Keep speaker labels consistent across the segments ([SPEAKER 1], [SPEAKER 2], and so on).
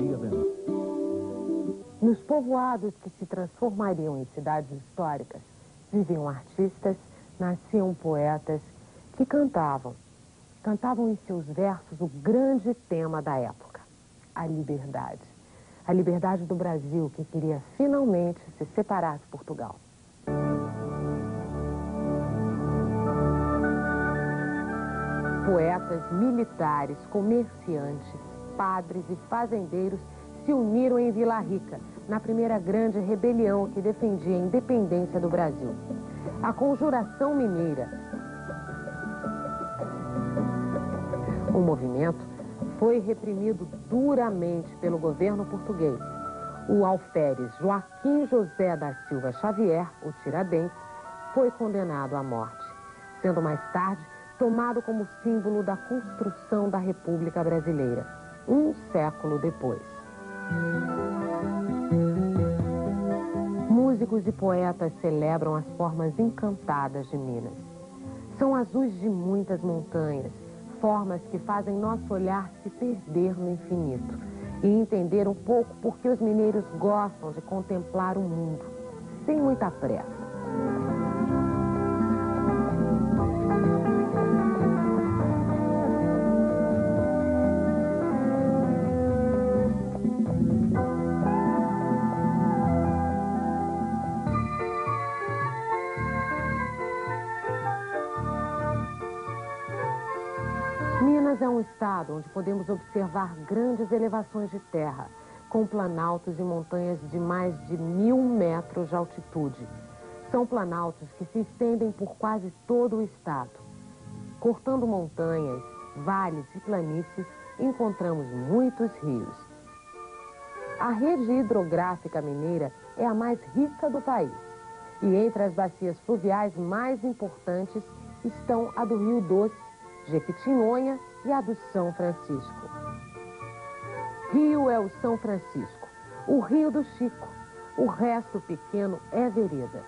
[SPEAKER 1] Bahia Band.
[SPEAKER 2] Nos povoados que se transformariam em cidades históricas, viviam artistas, nasciam poetas que cantavam em seus versos o grande tema da época, a liberdade. A liberdade do Brasil, que queria finalmente se separar de Portugal. Poetas, militares, comerciantes, padres e fazendeiros se uniram em Vila Rica, na primeira grande rebelião que defendia a independência do Brasil. A Conjuração Mineira. O movimento foi reprimido duramente pelo governo português. O alferes Joaquim José da Silva Xavier, o Tiradentes, foi condenado à morte, sendo mais tarde tomado como símbolo da construção da República Brasileira, um século depois. Músicos e poetas celebram as formas encantadas de Minas. São azuis de muitas montanhas, formas que fazem nosso olhar se perder no infinito e entender um pouco porque os mineiros gostam de contemplar o mundo, sem muita pressa. Minas é um estado onde podemos observar grandes elevações de terra, com planaltos e montanhas de mais de 1000 metros de altitude. São planaltos que se estendem por quase todo o estado. Cortando montanhas, vales e planícies, encontramos muitos rios. A rede hidrográfica mineira é a mais rica do país. E entre as bacias fluviais mais importantes estão a do Rio Doce, Jequitinhonha e a do São Francisco. Rio é o São Francisco, o Rio do Chico, o resto pequeno é vereda.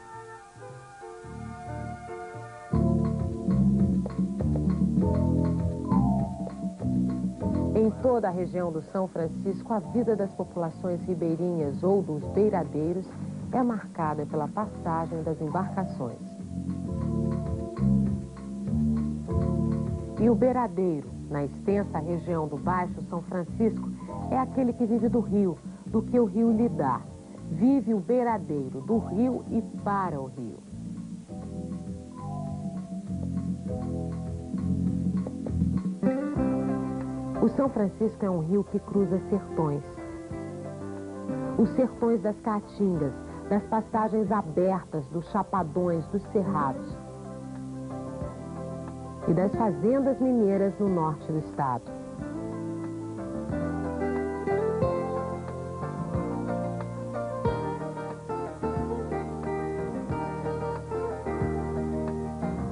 [SPEAKER 2] Em toda a região do São Francisco, a vida das populações ribeirinhas ou dos beiradeiros é marcada pela passagem das embarcações. E o beiradeiro, na extensa região do Baixo São Francisco, é aquele que vive do rio, do que o rio lhe dá. Vive o beiradeiro do rio e para o rio. O São Francisco é um rio que cruza sertões. Os sertões das caatingas, das pastagens abertas, dos chapadões, dos cerrados. E das fazendas mineiras no norte do estado.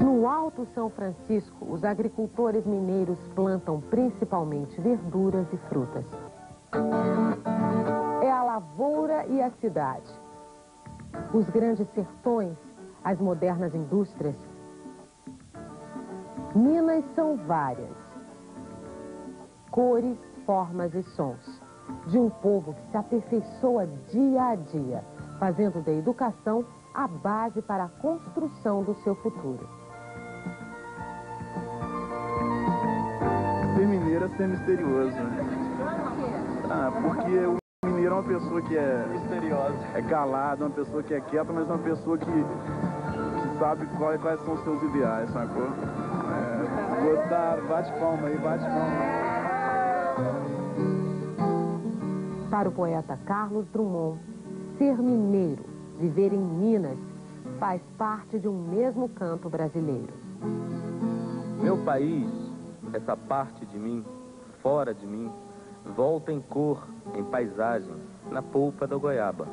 [SPEAKER 2] No Alto São Francisco, os agricultores mineiros plantam principalmente verduras e frutas. É a lavoura e a cidade. Os grandes sertões, as modernas indústrias. Minas são várias, cores, formas e sons, de um povo que se aperfeiçoa dia a dia, fazendo da educação a base para a construção do seu futuro.
[SPEAKER 3] Ser mineiro é ser misterioso, né? Porque o mineiro é uma pessoa que é misteriosa, é calada, uma pessoa que é quieta, mas é uma pessoa que sabe quais são os seus ideais, sacou? Gostaram, bate palma aí, bate palma.
[SPEAKER 2] Para o poeta Carlos Drummond, ser mineiro, viver em Minas, faz parte de um mesmo canto brasileiro.
[SPEAKER 4] Meu país, essa parte de mim, fora de mim, volta em cor, em paisagem, na polpa da goiaba.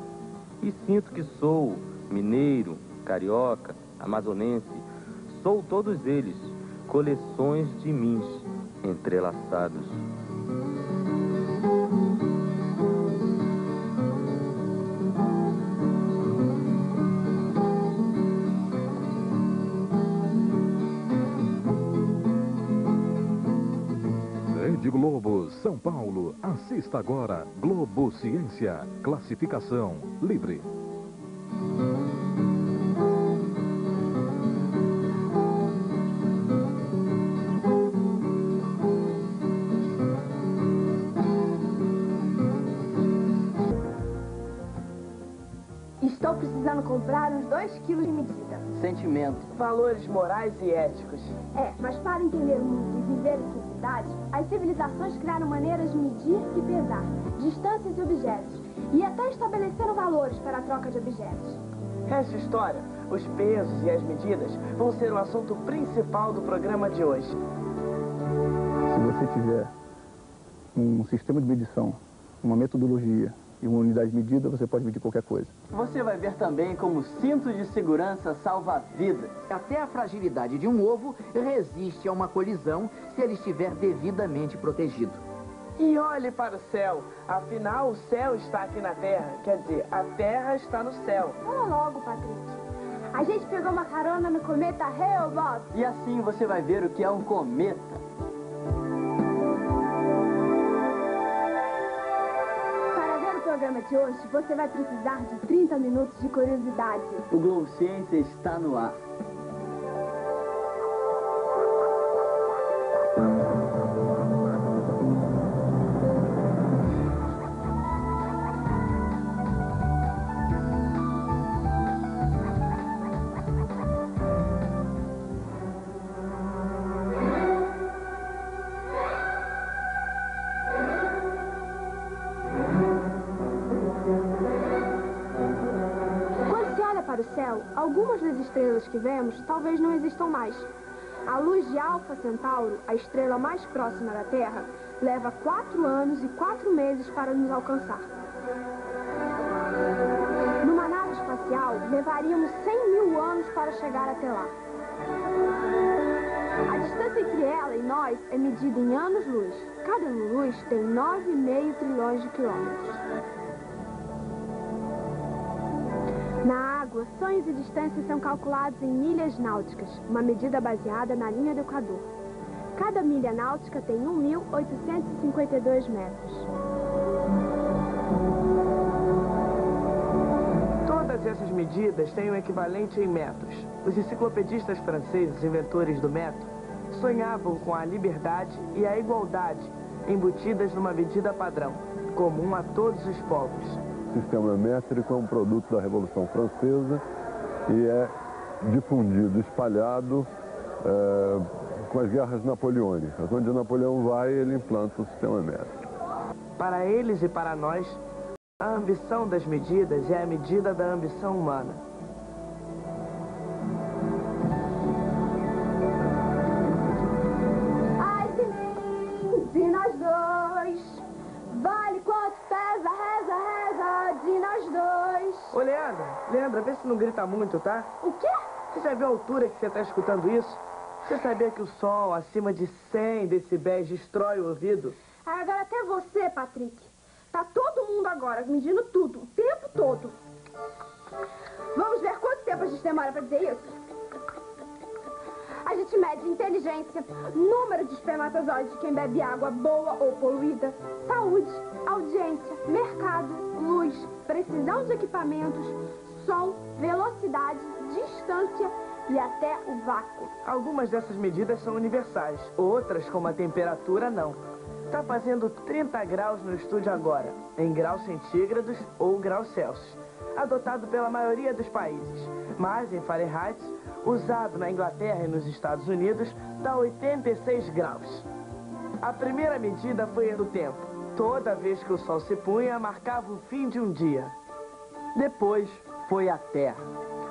[SPEAKER 4] E sinto que sou mineiro, carioca, amazonense, sou todos eles, coleções de mins entrelaçados.
[SPEAKER 1] Rede Globo, São Paulo, assista agora Globo Ciência, classificação livre.
[SPEAKER 5] Estou precisando comprar uns 2 quilos de medida.
[SPEAKER 6] Sentimento, valores morais e éticos.
[SPEAKER 5] Mas para entender o mundo e viver em sociedade, as civilizações criaram maneiras de medir e pesar distâncias e objetos, e até estabeleceram valores para a troca de objetos.
[SPEAKER 6] Essa história, os pesos e as medidas vão ser o assunto principal do programa de hoje.
[SPEAKER 3] Se você tiver um sistema de medição, uma metodologia e uma unidade de medida, você pode medir qualquer coisa.
[SPEAKER 6] Você vai ver também como o cinto de segurança salva vidas.
[SPEAKER 7] Até a fragilidade de um ovo resiste a uma colisão se ele estiver devidamente protegido.
[SPEAKER 6] E olhe para o céu, afinal o céu está aqui na Terra, quer dizer, a Terra está no céu.
[SPEAKER 5] Fala logo, Patrick. A gente pegou uma carona no cometa Hale-Bopp.
[SPEAKER 6] E assim você vai ver o que é um cometa.
[SPEAKER 5] No programa de hoje, você vai precisar de 30 minutos de curiosidade.
[SPEAKER 6] O Globo Ciência está no ar.
[SPEAKER 5] Para o céu, algumas das estrelas que vemos talvez não existam mais. A luz de Alfa Centauro, a estrela mais próxima da Terra, leva 4 anos e 4 meses para nos alcançar. Numa nave espacial, levaríamos 100 mil anos para chegar até lá. A distância entre ela e nós é medida em anos-luz. Cada ano-luz tem 9,5 trilhões de quilômetros. Na água, sonhos e distâncias são calculados em milhas náuticas, uma medida baseada na linha do Equador. Cada milha náutica tem 1.852 metros.
[SPEAKER 6] Todas essas medidas têm um equivalente em metros. Os enciclopedistas franceses, inventores do metro, sonhavam com a liberdade e a igualdade embutidas numa medida padrão, comum a todos os povos.
[SPEAKER 8] O sistema métrico é um produto da Revolução Francesa e é difundido, espalhado com as guerras napoleônicas. Onde Napoleão vai, ele implanta o sistema métrico.
[SPEAKER 6] Para eles e para nós, a ambição das medidas é a medida da ambição humana.
[SPEAKER 5] Ai de mim, de nós dois, vale quanto pesa, reza, reza, de nós dois.
[SPEAKER 6] Ô, Leandra, vê se não grita muito, tá?
[SPEAKER 5] O quê?
[SPEAKER 6] Você já viu a altura que você está escutando isso? Você sabia que o som acima de 100 decibéis destrói o ouvido?
[SPEAKER 5] Agora até você, Patrick. Tá todo mundo agora medindo tudo, o tempo todo. Vamos ver quanto tempo a gente demora pra dizer isso? A gente mede inteligência, número de espermatozoides de quem bebe água boa ou poluída, saúde, audiência, mercado, luz, precisão de equipamentos, som, velocidade, distância e até o vácuo.
[SPEAKER 6] Algumas dessas medidas são universais, outras, como a temperatura, não. Tá fazendo 30 graus no estúdio agora, em graus centígrados ou graus Celsius, adotado pela maioria dos países. Mas em Fahrenheit, usado na Inglaterra e nos Estados Unidos, dá 86 graus. A primeira medida foi do tempo. Toda vez que o sol se punha, marcava o fim de um dia.
[SPEAKER 7] Depois foi a terra.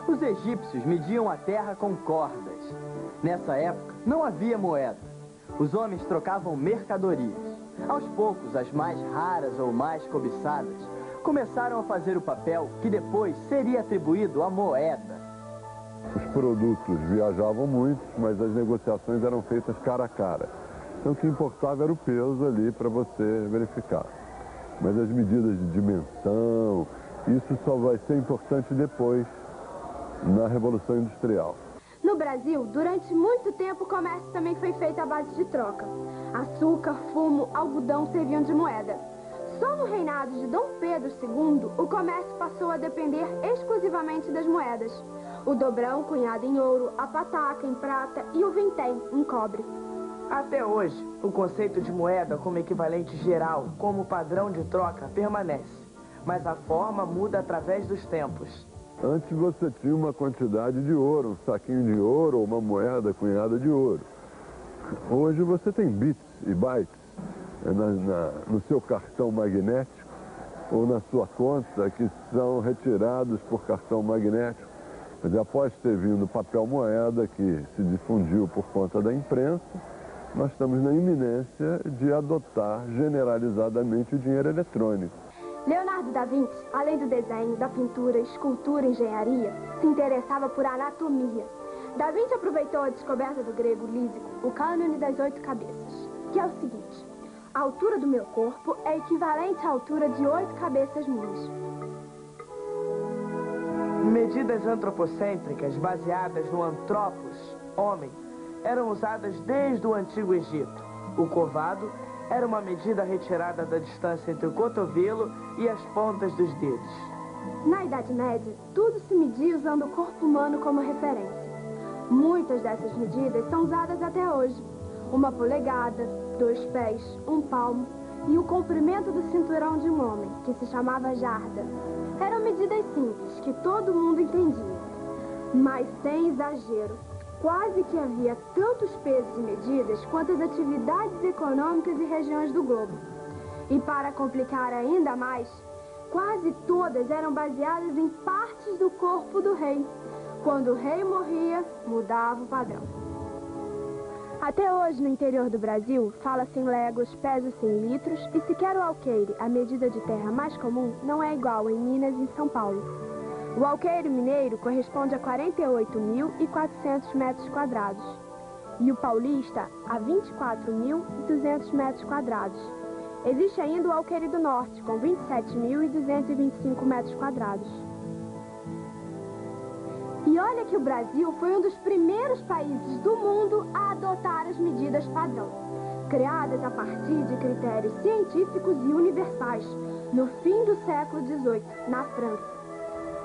[SPEAKER 7] Os egípcios mediam a terra com cordas. Nessa época, não havia moeda. Os homens trocavam mercadorias. Aos poucos, as mais raras ou mais cobiçadas começaram a fazer o papel que depois seria atribuído à moeda.
[SPEAKER 8] Os produtos viajavam muito, mas as negociações eram feitas cara a cara. Então o que importava era o peso ali para você verificar. Mas as medidas de dimensão, isso só vai ser importante depois, na Revolução Industrial.
[SPEAKER 5] No Brasil, durante muito tempo, o comércio também foi feito à base de troca. Açúcar, fumo, algodão serviam de moeda. Só no reinado de Dom Pedro II, o comércio passou a depender exclusivamente das moedas. O dobrão, cunhado em ouro, a pataca em prata e o vintém em cobre.
[SPEAKER 6] Até hoje, o conceito de moeda como equivalente geral, como padrão de troca, permanece. Mas a forma muda através dos tempos.
[SPEAKER 8] Antes você tinha uma quantidade de ouro, um saquinho de ouro ou uma moeda cunhada de ouro. Hoje você tem bits e bytes no seu cartão magnético ou na sua conta que são retirados por cartão magnético. Mas após ter vindo papel moeda que se difundiu por conta da imprensa, nós estamos na iminência de adotar generalizadamente o dinheiro eletrônico.
[SPEAKER 5] Leonardo da Vinci, além do desenho, da pintura, escultura e engenharia, se interessava por anatomia. Da Vinci aproveitou a descoberta do grego lísico, o cânone das 8 cabeças, que é o seguinte: a altura do meu corpo é equivalente à altura de 8 cabeças minhas.
[SPEAKER 6] Medidas antropocêntricas baseadas no antropos, homem, eram usadas desde o Antigo Egito. O covado era uma medida retirada da distância entre o cotovelo e as pontas dos dedos.
[SPEAKER 5] Na Idade Média, tudo se media usando o corpo humano como referência. Muitas dessas medidas são usadas até hoje. 1 polegada, 2 pés, 1 palmo e o comprimento do cinturão de um homem, que se chamava jarda. Eram medidas simples, que todo mundo entendia. Mas sem exagero. Quase que havia tantos pesos e medidas quanto as atividades econômicas e regiões do globo. E para complicar ainda mais, quase todas eram baseadas em partes do corpo do rei. Quando o rei morria, mudava o padrão. Até hoje, no interior do Brasil, fala-se em léguas, pesa-se em litros e sequer o alqueire, a medida de terra mais comum, não é igual em Minas e em São Paulo. O alqueire mineiro corresponde a 48.400 metros quadrados e o paulista a 24.200 metros quadrados. Existe ainda o alqueire do norte, com 27.225 metros quadrados. E olha que o Brasil foi um dos primeiros países do mundo a adotar as medidas padrão, criadas a partir de critérios científicos e universais, no fim do século XVIII, na França.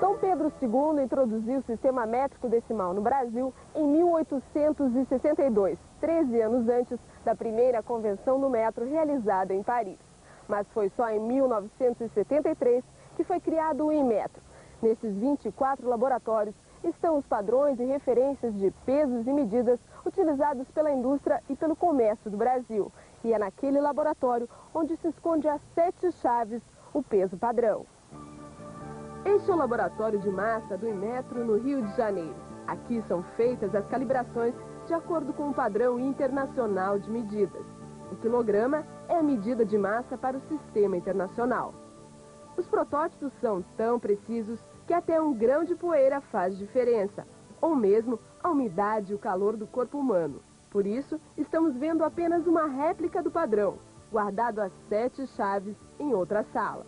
[SPEAKER 2] Dom Pedro II introduziu o sistema métrico decimal no Brasil em 1862, 13 anos antes da primeira convenção do metro realizada em Paris. Mas foi só em 1973 que foi criado o Inmetro. Nesses 24 laboratórios estão os padrões e referências de pesos e medidas utilizados pela indústria e pelo comércio do Brasil. E é naquele laboratório onde se esconde as 7 chaves, o peso padrão. Este é o laboratório de massa do Inmetro no Rio de Janeiro. Aqui são feitas as calibrações de acordo com o padrão internacional de medidas. O quilograma é a medida de massa para o sistema internacional. Os protótipos são tão precisos que até um grão de poeira faz diferença, ou mesmo a umidade e o calor do corpo humano. Por isso, estamos vendo apenas uma réplica do padrão, guardado às 7 chaves em outra sala.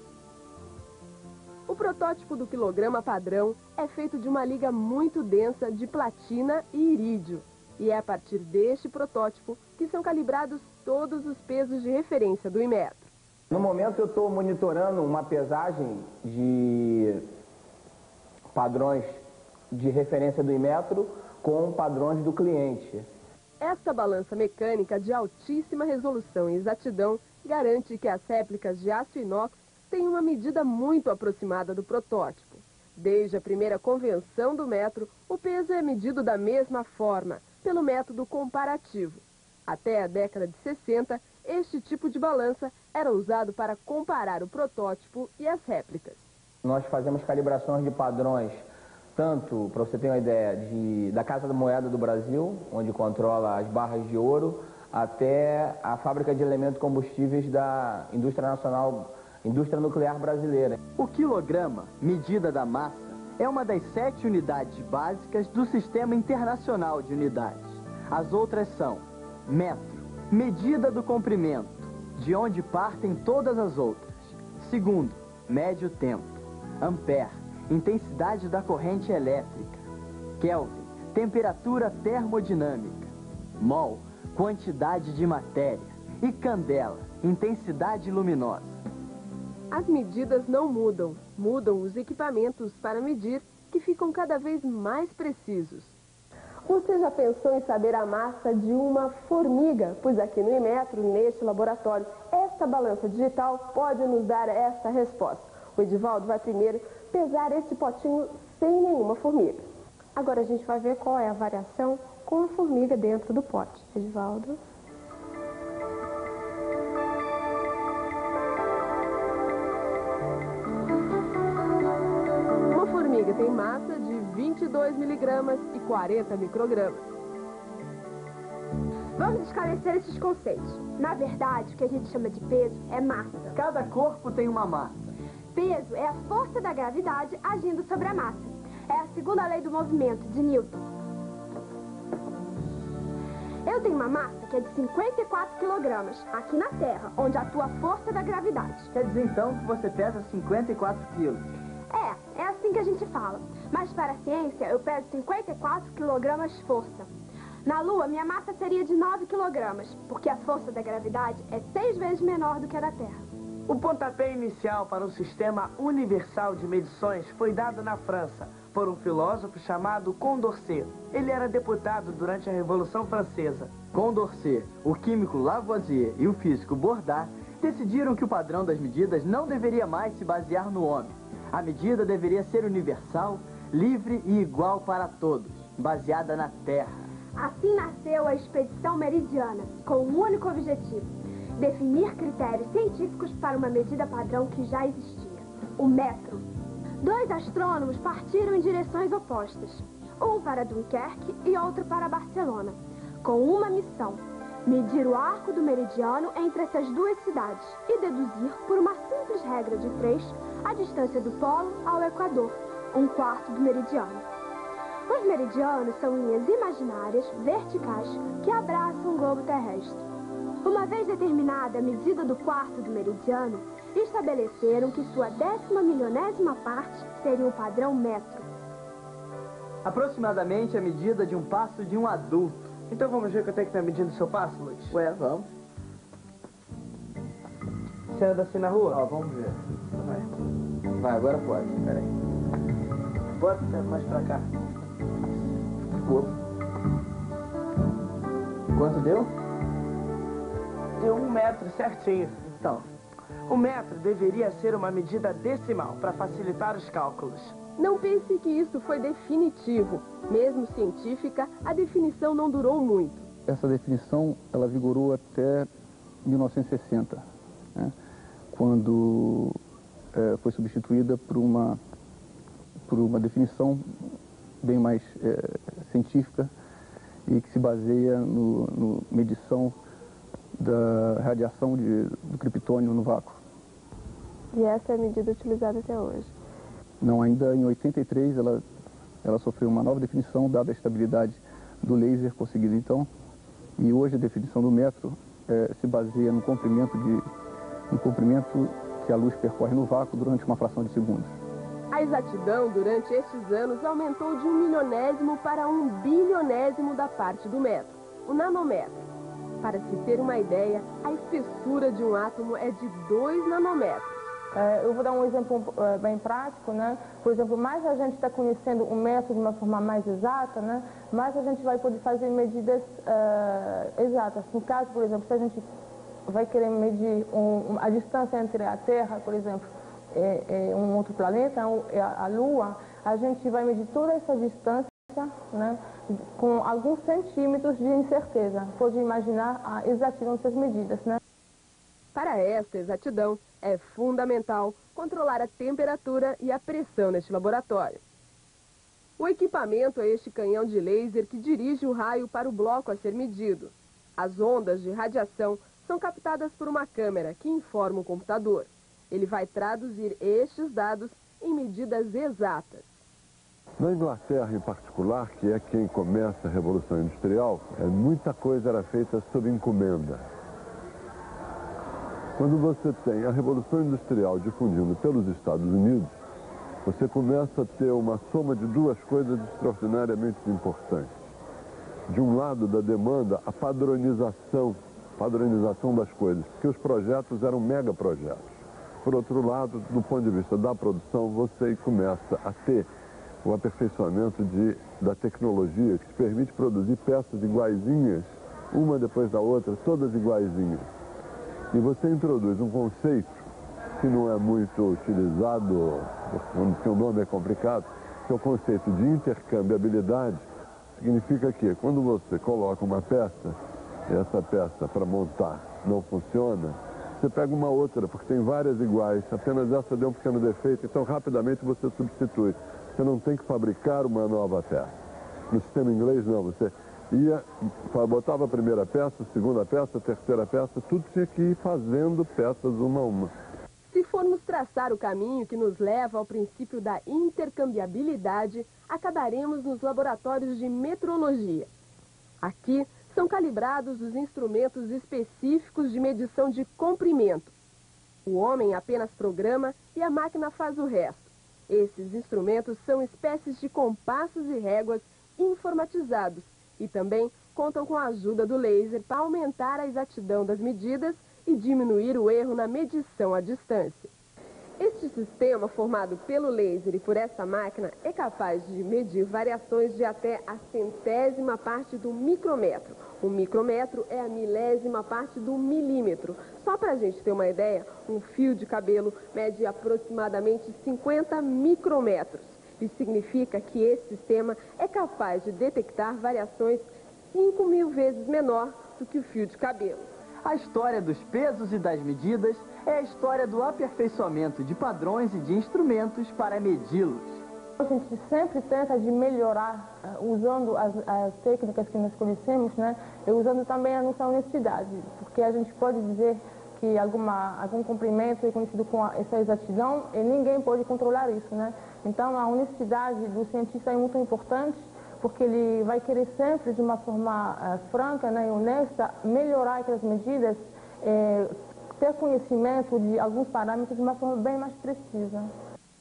[SPEAKER 2] O protótipo do quilograma padrão é feito de uma liga muito densa de platina e irídio. E é a partir deste protótipo que são calibrados todos os pesos de referência do Inmetro.
[SPEAKER 9] No momento eu estou monitorando uma pesagem de padrões de referência do Inmetro com padrões do cliente.
[SPEAKER 2] Esta balança mecânica de altíssima resolução e exatidão garante que as réplicas de aço inox têm uma medida muito aproximada do protótipo. Desde a primeira convenção do metro, o peso é medido da mesma forma, pelo método comparativo. Até a década de 60, este tipo de balança era usado para comparar o protótipo e as réplicas.
[SPEAKER 9] Nós fazemos calibrações de padrões, tanto, para você ter uma ideia, da Casa da Moeda do Brasil, onde controla as barras de ouro, até a fábrica de elementos combustíveis da indústria nuclear brasileira.
[SPEAKER 7] O quilograma, medida da massa, é uma das 7 unidades básicas do Sistema Internacional de Unidades. As outras são metro, medida do comprimento, de onde partem todas as outras. Segundo, médio tempo. Ampere, intensidade da corrente elétrica. Kelvin, temperatura termodinâmica. Mol, quantidade de matéria. E candela, intensidade luminosa.
[SPEAKER 10] As medidas não mudam, mudam os equipamentos para medir, que ficam cada vez mais precisos.
[SPEAKER 5] Você já pensou em saber a massa de uma formiga? Pois aqui no Inmetro, neste laboratório, esta balança digital pode nos dar esta resposta. O Edivaldo vai primeiro pesar esse potinho sem nenhuma formiga. Agora a gente vai ver qual é a variação com a formiga dentro do pote. Edivaldo.
[SPEAKER 10] Uma formiga tem massa de 22 miligramas e 40 microgramas.
[SPEAKER 5] Vamos esclarecer esses conceitos. Na verdade, o que a gente chama de peso é massa.
[SPEAKER 7] Cada corpo tem uma massa.
[SPEAKER 5] Peso é a força da gravidade agindo sobre a massa. É a segunda lei do movimento, de Newton. Eu tenho uma massa que é de 54 quilogramas, aqui na Terra, onde atua a força da gravidade.
[SPEAKER 7] Quer dizer então que você pesa 54 quilos?
[SPEAKER 5] É assim que a gente fala. Mas para a ciência, eu peso 54 quilogramas força. Na Lua, minha massa seria de 9 quilogramas, porque a força da gravidade é 6 vezes menor do que a da Terra.
[SPEAKER 6] O pontapé inicial para um sistema universal de medições foi dado na França por um filósofo chamado Condorcet. Ele era deputado durante a Revolução Francesa.
[SPEAKER 7] Condorcet, o químico Lavoisier e o físico Bourdais decidiram que o padrão das medidas não deveria mais se basear no homem. A medida deveria ser universal, livre e igual para todos, baseada na Terra.
[SPEAKER 5] Assim nasceu a Expedição Meridiana, com um único objetivo: definir critérios científicos para uma medida padrão que já existia, o metro. 2 astrônomos partiram em direções opostas, um para Dunkerque e outro para Barcelona, com uma missão: medir o arco do meridiano entre essas 2 cidades e deduzir, por uma simples regra de 3, a distância do polo ao Equador, 1/4 do meridiano. Os meridianos são linhas imaginárias, verticais, que abraçam o globo terrestre. Uma vez determinada a medida do quarto do meridiano, estabeleceram que sua 10.000.000ª parte seria o padrão metro.
[SPEAKER 7] Aproximadamente a medida de um passo de um adulto.
[SPEAKER 6] Então vamos ver quanto é que está medindo o seu passo, Luiz?
[SPEAKER 7] Ué, vamos.
[SPEAKER 6] Você anda assim na rua?
[SPEAKER 7] Ó, vamos ver. Vai, agora pode. Pera aí.
[SPEAKER 6] Bota mais pra cá.
[SPEAKER 7] Quanto deu?
[SPEAKER 6] Deu 1 metro certinho.
[SPEAKER 7] Então.
[SPEAKER 6] O metro deveria ser uma medida decimal para facilitar os cálculos.
[SPEAKER 10] Não pense que isso foi definitivo. Mesmo científica, a definição não durou muito.
[SPEAKER 11] Essa definição, ela vigorou até 1960, né, quando foi substituída por uma definição bem mais científica e que se baseia no medição da radiação do criptônio no vácuo.
[SPEAKER 5] E essa é a medida utilizada até hoje?
[SPEAKER 11] Não, ainda em 83 ela sofreu uma nova definição, dada a estabilidade do laser conseguido então, e hoje a definição do metro se baseia no comprimento que a luz percorre no vácuo durante uma fração de segundos.
[SPEAKER 10] A exatidão durante estes anos aumentou de 1 milionésimo para 1 bilionésimo da parte do metro, o nanômetro. Para se ter uma ideia, a espessura de um átomo é de 2 nanômetros.
[SPEAKER 12] Eu vou dar um exemplo bem prático, né? Por exemplo, mais a gente está conhecendo o metro de uma forma mais exata, né? Mais a gente vai poder fazer medidas exatas. No caso, por exemplo, se a gente vai querer medir a distância entre a Terra, por exemplo, um outro planeta, a Lua, a gente vai medir toda essa distância, né, com alguns centímetros de incerteza. Pode imaginar a exatidão dessas medidas, né?
[SPEAKER 10] Para esta exatidão, é fundamental controlar a temperatura e a pressão neste laboratório. O equipamento é este canhão de laser que dirige o raio para o bloco a ser medido. As ondas de radiação são captadas por uma câmera que informa o computador. Ele vai traduzir estes dados em medidas exatas.
[SPEAKER 8] Na Inglaterra, em particular, que é quem começa a Revolução Industrial, muita coisa era feita sob encomenda. Quando você tem a Revolução Industrial difundindo pelos Estados Unidos, você começa a ter uma soma de duas coisas extraordinariamente importantes. De um lado, da demanda, a padronização das coisas, porque os projetos eram megaprojetos. Por outro lado, do ponto de vista da produção, você começa a ter o aperfeiçoamento da tecnologia que te permite produzir peças iguaizinhas, uma depois da outra, todas iguaizinhas. E você introduz um conceito que não é muito utilizado, porque o nome é complicado, que é o conceito de intercambiabilidade. Significa que quando você coloca uma peça, e essa peça para montar não funciona, você pega uma outra, porque tem várias iguais, apenas essa deu um pequeno defeito, então rapidamente você substitui. Você não tem que fabricar uma nova peça. No sistema inglês não, você botava a primeira peça, a segunda peça, a terceira peça, tudo tinha que ir fazendo peças uma a uma.
[SPEAKER 10] Se formos traçar o caminho que nos leva ao princípio da intercambiabilidade, acabaremos nos laboratórios de metrologia. Aqui são calibrados os instrumentos específicos de medição de comprimento. O homem apenas programa e a máquina faz o resto. Esses instrumentos são espécies de compassos e réguas informatizados e também contam com a ajuda do laser para aumentar a exatidão das medidas e diminuir o erro na medição à distância. Este sistema, formado pelo laser e por essa máquina, é capaz de medir variações de até a centésima parte do micrômetro. O micrômetro é a milésima parte do milímetro. Só para a gente ter uma ideia, um fio de cabelo mede aproximadamente 50 micrômetros. Isso significa que esse sistema é capaz de detectar variações 5.000 vezes menor do que o fio de cabelo.
[SPEAKER 7] A história dos pesos e das medidas é a história do aperfeiçoamento de padrões e de instrumentos para medi-los.
[SPEAKER 12] A gente sempre tenta de melhorar usando as técnicas que nós conhecemos, né? E usando também a nossa honestidade, porque a gente pode dizer que algum comprimento é conhecido com essa exatidão e ninguém pode controlar isso, né? Então a honestidade do cientista é muito importante, porque ele vai querer sempre, de uma forma franca, né, e honesta, melhorar aquelas medidas, ter conhecimento de alguns parâmetros de uma forma bem mais precisa.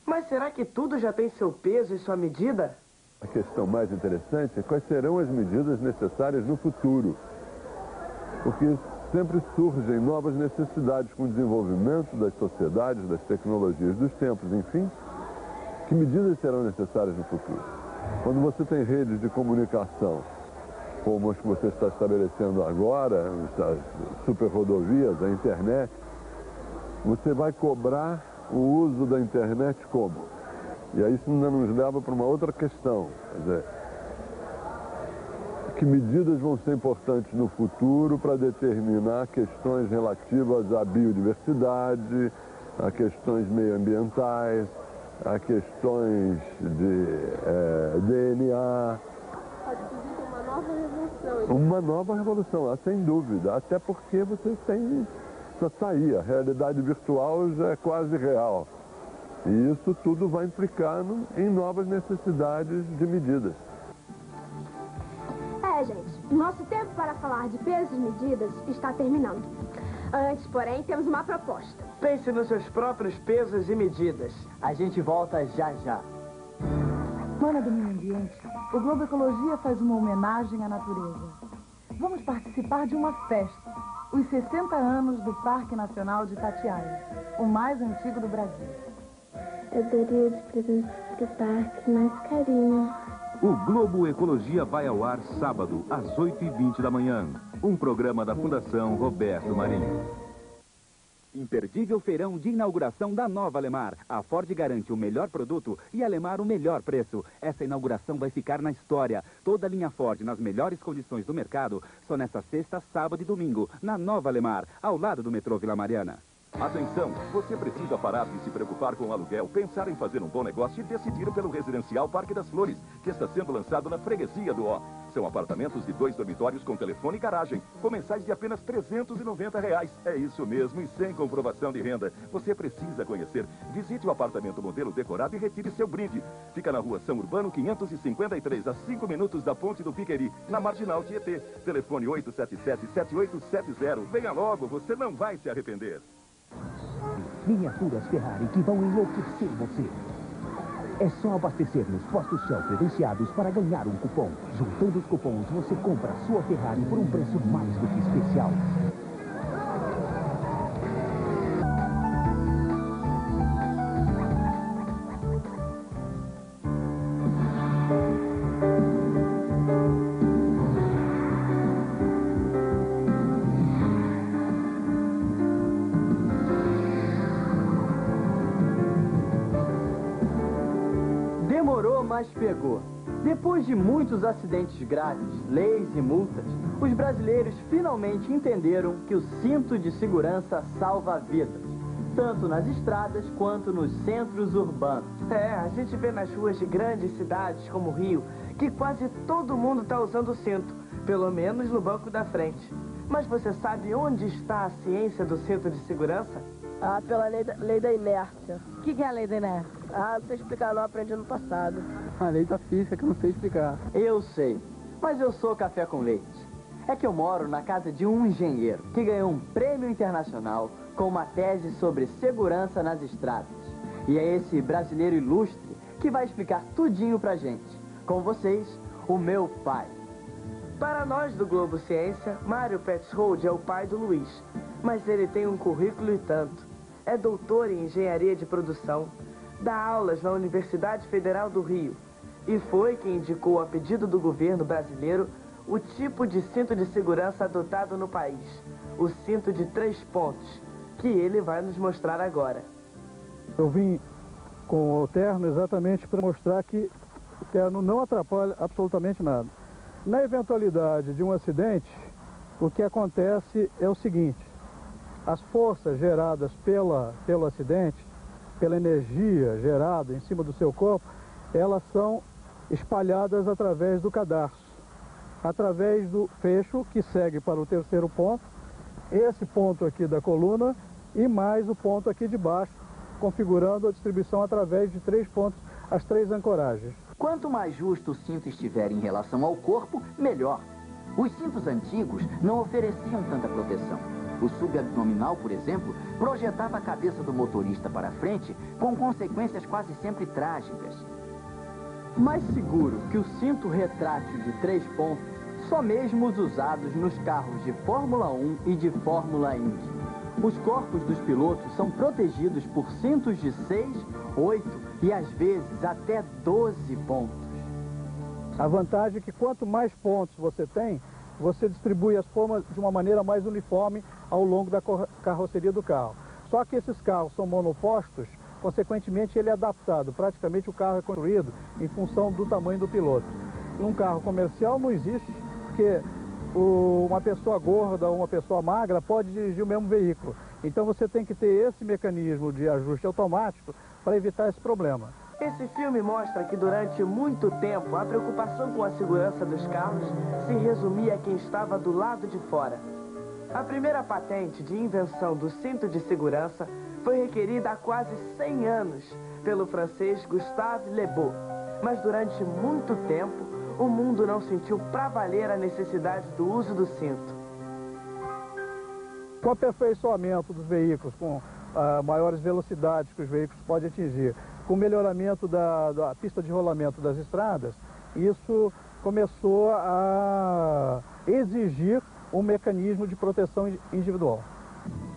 [SPEAKER 6] Mas será que tudo já tem seu peso e sua medida?
[SPEAKER 8] A questão mais interessante é quais serão as medidas necessárias no futuro. Porque sempre surgem novas necessidades com o desenvolvimento das sociedades, das tecnologias dos tempos, enfim. Que medidas serão necessárias no futuro? Quando você tem redes de comunicação, como as que você está estabelecendo agora, as superrodovias, a internet, você vai cobrar o uso da internet como? E aí isso ainda nos leva para uma outra questão. Quer dizer, que medidas vão ser importantes no futuro para determinar questões relativas à biodiversidade, a questões meioambientais, a questões de DNA.
[SPEAKER 10] Pode pedir uma nova revolução.
[SPEAKER 8] Uma nova revolução, sem dúvida. Até porque você tem... Já está aí, a realidade virtual já é quase real. E isso tudo vai implicar em novas necessidades de medidas.
[SPEAKER 5] Gente, nosso tempo para falar de pesos e medidas está terminando. Antes, porém, temos uma proposta.
[SPEAKER 6] Pense nos seus próprios pesos e medidas.
[SPEAKER 7] A gente volta já já.
[SPEAKER 13] Semana do Meio Ambiente, o Globo Ecologia faz uma homenagem à natureza. Vamos participar de uma festa, os 60 anos do Parque Nacional de Itatiaia, o mais antigo do Brasil.
[SPEAKER 14] Eu daria de presente para o parque mais carinho.
[SPEAKER 1] O Globo Ecologia vai ao ar sábado, às 8h20 da manhã. Um programa da Fundação Roberto Marinho. Imperdível feirão de inauguração da nova Alemar. A Ford garante o melhor produto e a Alemar o melhor preço. Essa inauguração vai ficar na história. Toda a linha Ford nas melhores condições do mercado, só nesta sexta, sábado e domingo, na nova Alemar, ao lado do metrô Vila Mariana. Atenção, você precisa parar de se preocupar com o aluguel, pensar em fazer um bom negócio e decidir pelo residencial Parque das Flores, que está sendo lançado na freguesia do Ó. São apartamentos de 2 dormitórios com telefone e garagem, com mensais de apenas R$ 390. É isso mesmo, e sem comprovação de renda. Você precisa conhecer. Visite o apartamento modelo decorado e retire seu brinde. Fica na rua São Urbano 553, a 5 minutos da Ponte do Piqueri, na Marginal Tietê. Telefone 877-7870. Venha logo, você não vai se arrepender.
[SPEAKER 15] Miniaturas Ferrari que vão enlouquecer você. É só abastecer nos postos Shell credenciados para ganhar um cupom. Juntando os cupons, você compra a sua Ferrari por um preço mais do que especial.
[SPEAKER 7] Mas pegou. Depois de muitos acidentes graves, leis e multas, os brasileiros finalmente entenderam que o cinto de segurança salva vidas, tanto nas estradas quanto nos centros urbanos.
[SPEAKER 6] A gente vê nas ruas de grandes cidades como Rio que quase todo mundo está usando o cinto, pelo menos no banco da frente. Mas você sabe onde está a ciência do cinto de segurança?
[SPEAKER 16] Pela lei da inércia.
[SPEAKER 13] O que é a lei da inércia?
[SPEAKER 16] Não sei explicar, não aprendi no passado.
[SPEAKER 11] A lei da física que eu não sei explicar.
[SPEAKER 7] Eu sei, mas eu sou café com leite. É que eu moro na casa de um engenheiro que ganhou um prêmio internacional com uma tese sobre segurança nas estradas. E é esse brasileiro ilustre que vai explicar tudinho pra gente. Com vocês, o meu pai.
[SPEAKER 6] Para nós do Globo Ciência, Mário Petzold é o pai do Luiz. Mas ele tem um currículo e tanto. É doutor em engenharia de produção, dá aulas na Universidade Federal do Rio e foi quem indicou, a pedido do governo brasileiro, o tipo de cinto de segurança adotado no país, o cinto de 3 pontos, que ele vai nos mostrar agora.
[SPEAKER 17] Eu vim com o terno exatamente para mostrar que o terno não atrapalha absolutamente nada. Na eventualidade de um acidente, o que acontece é o seguinte: as forças geradas pelo acidente, pela energia gerada em cima do seu corpo, elas são espalhadas através do cadarço, através do fecho que segue para o terceiro ponto, esse ponto aqui da coluna e mais o ponto aqui de baixo, configurando a distribuição através de 3 pontos, as 3 ancoragens.
[SPEAKER 18] Quanto mais justo o cinto estiver em relação ao corpo, melhor. Os cintos antigos não ofereciam tanta proteção. O subabdominal, por exemplo, projetava a cabeça do motorista para frente, com consequências quase sempre trágicas.
[SPEAKER 7] Mais seguro que o cinto retrátil de 3 pontos, só mesmo os usados nos carros de Fórmula 1 e de Fórmula Indy. Os corpos dos pilotos são protegidos por cintos de 6, 8 e às vezes até 12 pontos.
[SPEAKER 17] A vantagem é que quanto mais pontos você tem, você distribui as formas de uma maneira mais uniforme ao longo da carroceria do carro. Só que esses carros são monopostos, consequentemente ele é adaptado. Praticamente o carro é construído em função do tamanho do piloto. Num carro comercial não existe, porque uma pessoa gorda ou uma pessoa magra pode dirigir o mesmo veículo. Então você tem que ter esse mecanismo de ajuste automático para evitar esse problema.
[SPEAKER 6] Esse filme mostra que durante muito tempo a preocupação com a segurança dos carros se resumia a quem estava do lado de fora. A primeira patente de invenção do cinto de segurança foi requerida há quase 100 anos pelo francês Gustave Le Beau. Mas durante muito tempo, o mundo não sentiu pra valer a necessidade do uso do cinto.
[SPEAKER 17] Com o aperfeiçoamento dos veículos, com maiores velocidades que os veículos podem atingir, com o melhoramento da pista de rolamento das estradas, isso começou a exigir um mecanismo de proteção individual.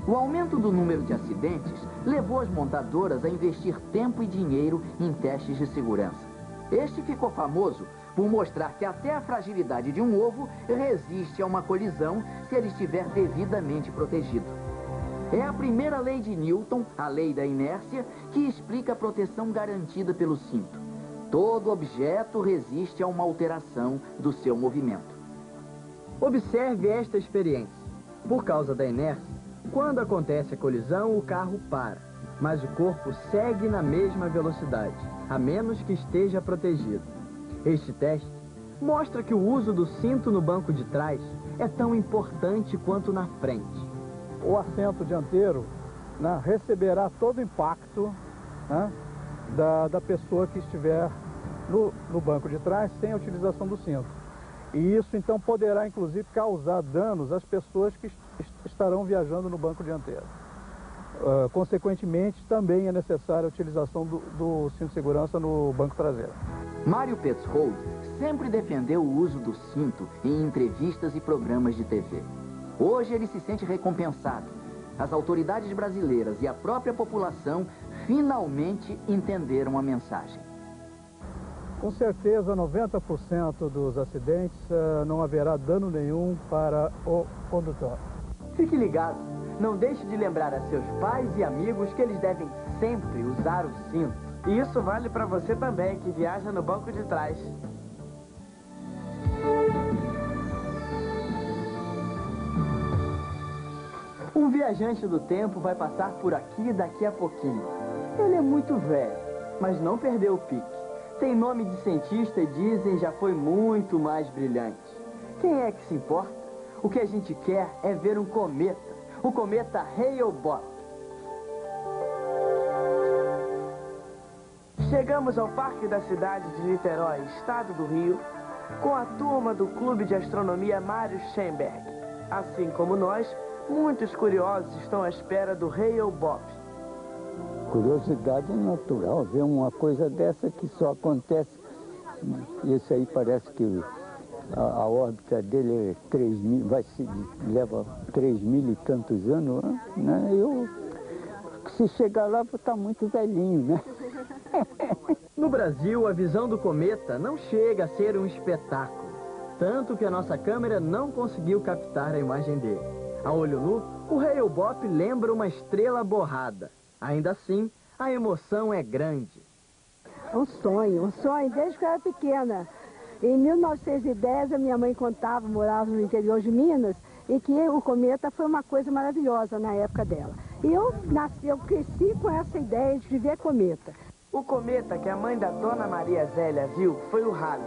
[SPEAKER 18] O aumento do número de acidentes levou as montadoras a investir tempo e dinheiro em testes de segurança. Este ficou famoso por mostrar que até a fragilidade de um ovo resiste a uma colisão se ele estiver devidamente protegido. É a primeira lei de Newton, a lei da inércia, que explica a proteção garantida pelo cinto. Todo objeto resiste a uma alteração do seu movimento.
[SPEAKER 7] Observe esta experiência. Por causa da inércia, quando acontece a colisão, o carro para, mas o corpo segue na mesma velocidade, a menos que esteja protegido. Este teste mostra que o uso do cinto no banco de trás é tão importante quanto na frente.
[SPEAKER 17] O assento dianteiro, né, receberá todo o impacto, né, da pessoa que estiver no banco de trás sem a utilização do cinto. E isso então poderá inclusive causar danos às pessoas que estarão viajando no banco dianteiro. Consequentemente, também é necessária a utilização do cinto de segurança no banco traseiro.
[SPEAKER 18] Mário Petzold sempre defendeu o uso do cinto em entrevistas e programas de TV. Hoje ele se sente recompensado. As autoridades brasileiras e a própria população finalmente entenderam a mensagem.
[SPEAKER 17] Com certeza, 90% dos acidentes não haverá dano nenhum para o condutor.
[SPEAKER 7] Fique ligado, não deixe de lembrar a seus pais e amigos que eles devem sempre usar o cinto.
[SPEAKER 6] E isso vale para você também, que viaja no banco de trás.
[SPEAKER 7] Um viajante do tempo vai passar por aqui daqui a pouquinho. Ele é muito velho, mas não perdeu o pique. Tem nome de cientista e dizem já foi muito mais brilhante. Quem é que se importa? O que a gente quer é ver um cometa, o cometa Hale-Bopp.
[SPEAKER 6] Chegamos ao Parque da Cidade de Niterói, estado do Rio, com a turma do Clube de Astronomia Mário Schoenberg. Assim como nós, muitos curiosos estão à espera do Hale-Bopp.
[SPEAKER 19] Curiosidade natural, ver uma coisa dessa que só acontece. Esse aí parece que a órbita dele é 3.000, leva 3.000 e tantos anos, né? Se chegar lá, vou estar muito velhinho, né?
[SPEAKER 7] No Brasil, a visão do cometa não chega a ser um espetáculo, tanto que a nossa câmera não conseguiu captar a imagem dele. A olho nu, o Hale-Bopp lembra uma estrela borrada. Ainda assim, a emoção é grande.
[SPEAKER 20] Um sonho desde que eu era pequena. Em 1910, a minha mãe contava, morava no interior de Minas, e que o cometa foi uma coisa maravilhosa na época dela. E eu cresci com essa ideia de ver cometa.
[SPEAKER 6] O cometa que a mãe da Dona Maria Zélia viu foi o Halley,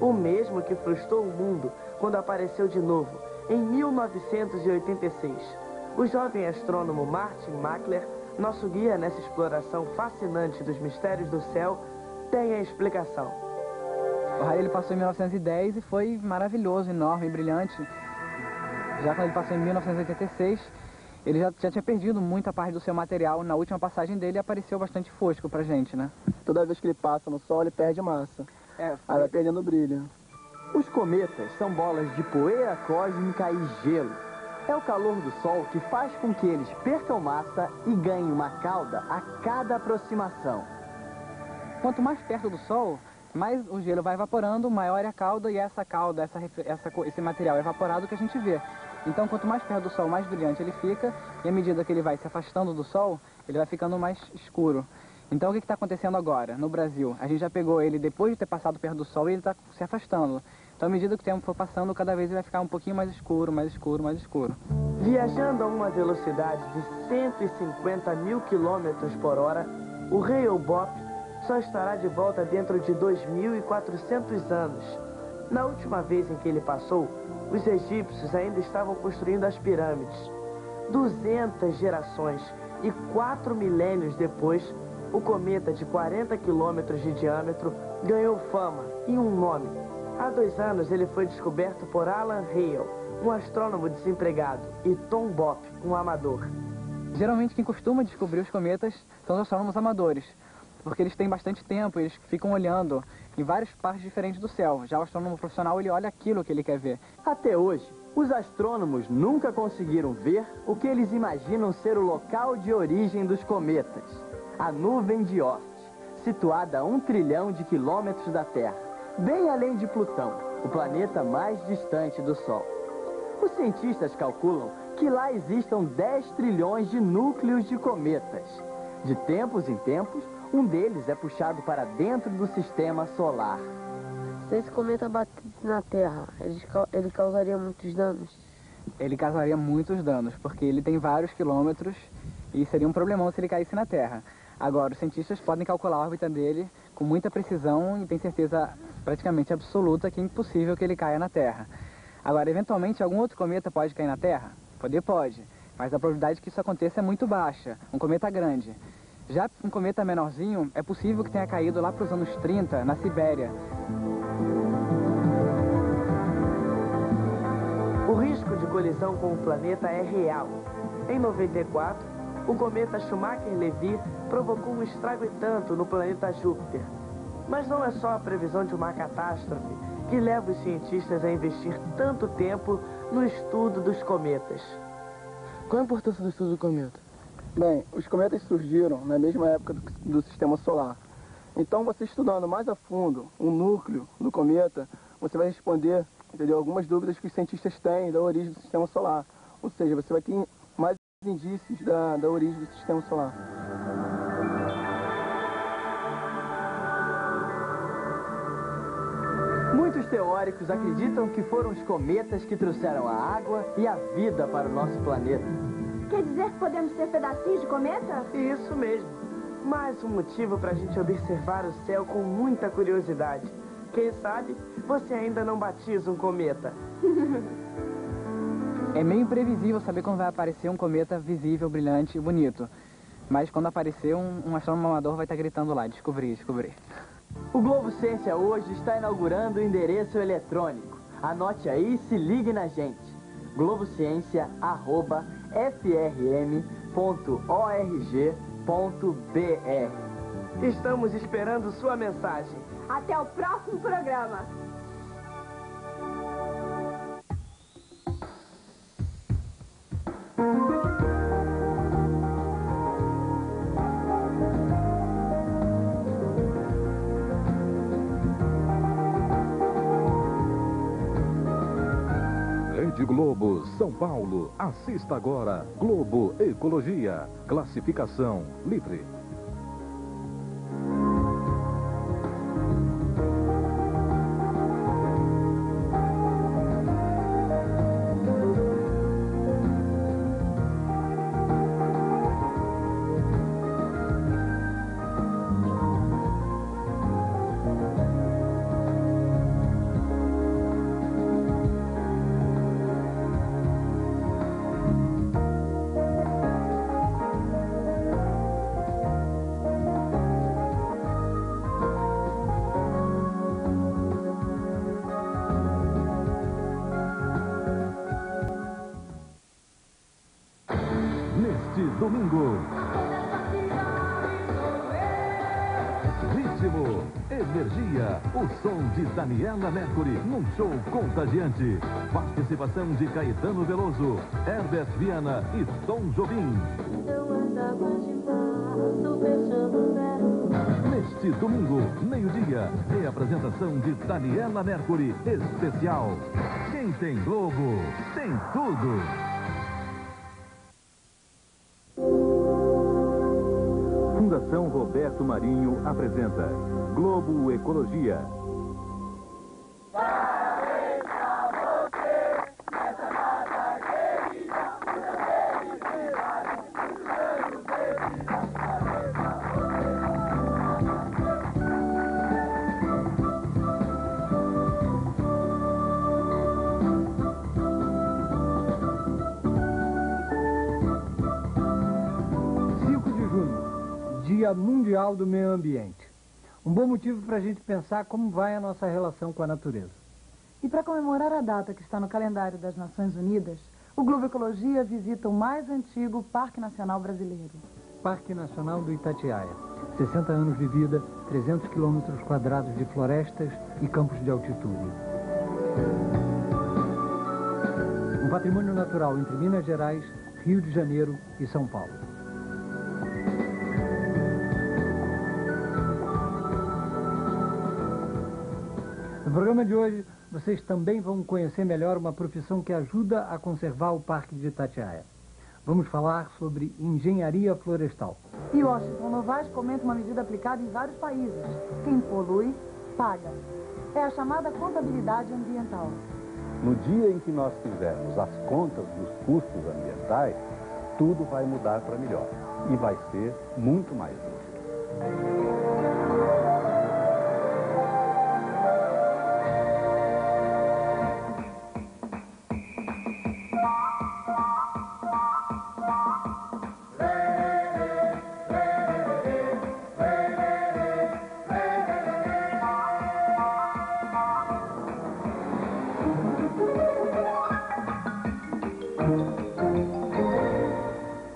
[SPEAKER 6] o mesmo que frustrou o mundo quando apareceu de novo, em 1986. O jovem astrônomo Martin Mackler, nosso guia nessa exploração fascinante dos mistérios do céu, tem a explicação.
[SPEAKER 21] O Halley ele passou em 1910 e foi maravilhoso, enorme, brilhante. Já quando ele passou em 1986, ele já tinha perdido muita parte do seu material. Na última passagem dele apareceu bastante fosco pra gente, né?
[SPEAKER 22] Toda vez que ele passa no Sol, ele perde massa. Aí vai perdendo o brilho.
[SPEAKER 7] Os cometas são bolas de poeira cósmica e gelo. É o calor do Sol que faz com que eles percam massa e ganhem uma cauda a cada aproximação.
[SPEAKER 21] Quanto mais perto do Sol, mais o gelo vai evaporando, maior é a cauda, e essa cauda, esse material evaporado que a gente vê. Então, quanto mais perto do Sol, mais brilhante ele fica, e à medida que ele vai se afastando do Sol, ele vai ficando mais escuro. Então, o que está acontecendo agora, no Brasil? A gente já pegou ele depois de ter passado perto do Sol e ele está se afastando. Então, à medida que o tempo for passando, cada vez ele vai ficar um pouquinho mais escuro, mais escuro, mais escuro.
[SPEAKER 6] Viajando a uma velocidade de 150 mil quilômetros por hora, o Hale-Bopp só estará de volta dentro de 2.400 anos. Na última vez em que ele passou, os egípcios ainda estavam construindo as pirâmides. 200 gerações e 4 milênios depois, o cometa de 40 quilômetros de diâmetro ganhou fama e um nome. Há 2 anos ele foi descoberto por Alan Hale, um astrônomo desempregado, e Tom Bopp, um amador.
[SPEAKER 21] Geralmente quem costuma descobrir os cometas são os astrônomos amadores, porque eles têm bastante tempo, eles ficam olhando em várias partes diferentes do céu. Já o astrônomo profissional, ele olha aquilo que ele quer ver.
[SPEAKER 7] Até hoje, os astrônomos nunca conseguiram ver o que eles imaginam ser o local de origem dos cometas, a nuvem de Oort, situada a 1 trilhão de quilômetros da Terra, bem além de Plutão, o planeta mais distante do Sol. Os cientistas calculam que lá existam 10 trilhões de núcleos de cometas. De tempos em tempos, um deles é puxado para dentro do sistema solar.
[SPEAKER 16] Se esse cometa batesse na Terra, ele causaria muitos danos?
[SPEAKER 21] Ele causaria muitos danos, porque ele tem vários quilômetros e seria um problemão se ele caísse na Terra. Agora, os cientistas podem calcular a órbita dele com muita precisão e tem certeza praticamente absoluta que é impossível que ele caia na Terra. Agora, eventualmente, algum outro cometa pode cair na Terra? Pode, mas a probabilidade de que isso aconteça é muito baixa, um cometa grande. Já um cometa menorzinho, é possível que tenha caído lá para os anos 30, na Sibéria.
[SPEAKER 6] O risco de colisão com o planeta é real. Em 94, O cometa Schumacher-Levy provocou um estrago e tanto no planeta Júpiter. Mas não é só a previsão de uma catástrofe que leva os cientistas a investir tanto tempo no estudo dos cometas.
[SPEAKER 22] Qual a importância do estudo do cometa? Bem, os cometas surgiram na mesma época do Sistema Solar. Então, você estudando mais a fundo o núcleo do cometa, você vai responder, entendeu, algumas dúvidas que os cientistas têm da origem do Sistema Solar. Ou seja, você vai ter mais indícios da origem do Sistema Solar.
[SPEAKER 7] Muitos teóricos acreditam que foram os cometas que trouxeram a água e a vida para o nosso planeta.
[SPEAKER 5] Quer dizer que podemos ser pedacinhos de cometa?
[SPEAKER 6] Isso mesmo. Mais um motivo para a gente observar o céu com muita curiosidade. Quem sabe você ainda não batiza um cometa.
[SPEAKER 21] É meio imprevisível saber quando vai aparecer um cometa visível, brilhante e bonito. Mas quando aparecer, um astrônomo amador vai estar gritando lá, descobri.
[SPEAKER 7] O Globo Ciência hoje está inaugurando o endereço eletrônico. Anote aí e se ligue na gente. globociência@frm.org.br.
[SPEAKER 6] Estamos esperando sua mensagem.
[SPEAKER 5] Até o próximo programa.
[SPEAKER 1] Rede Globo, São Paulo. Assista agora. Globo Ecologia. Classificação livre. Domingo. Ritmo, energia, o som de Daniela Mercury num show contagiante. Participação de Caetano Veloso, Herbert Viana e Tom Jobim. Neste domingo, meio-dia, reapresentação de Daniela Mercury especial. Quem tem Globo, tem tudo. Fundação Roberto Marinho apresenta Globo Ecologia.
[SPEAKER 17] Dia Mundial do Meio Ambiente. Um bom motivo para a gente pensar como vai a nossa relação com a natureza.
[SPEAKER 13] E para comemorar a data que está no calendário das Nações Unidas, o Globo Ecologia visita o mais antigo Parque Nacional Brasileiro.
[SPEAKER 17] Parque Nacional do Itatiaia. 60 anos de vida, 300 quilômetros quadrados de florestas e campos de altitude. Um patrimônio natural entre Minas Gerais, Rio de Janeiro e São Paulo. No programa de hoje, vocês também vão conhecer melhor uma profissão que ajuda a conservar o Parque de Itatiaia. Vamos falar sobre engenharia florestal.
[SPEAKER 13] E Washington Novaes comenta uma medida aplicada em vários países. Quem polui, paga. É a chamada contabilidade ambiental.
[SPEAKER 3] No dia em que nós fizermos as contas dos custos ambientais, tudo vai mudar para melhor e vai ser muito mais justo.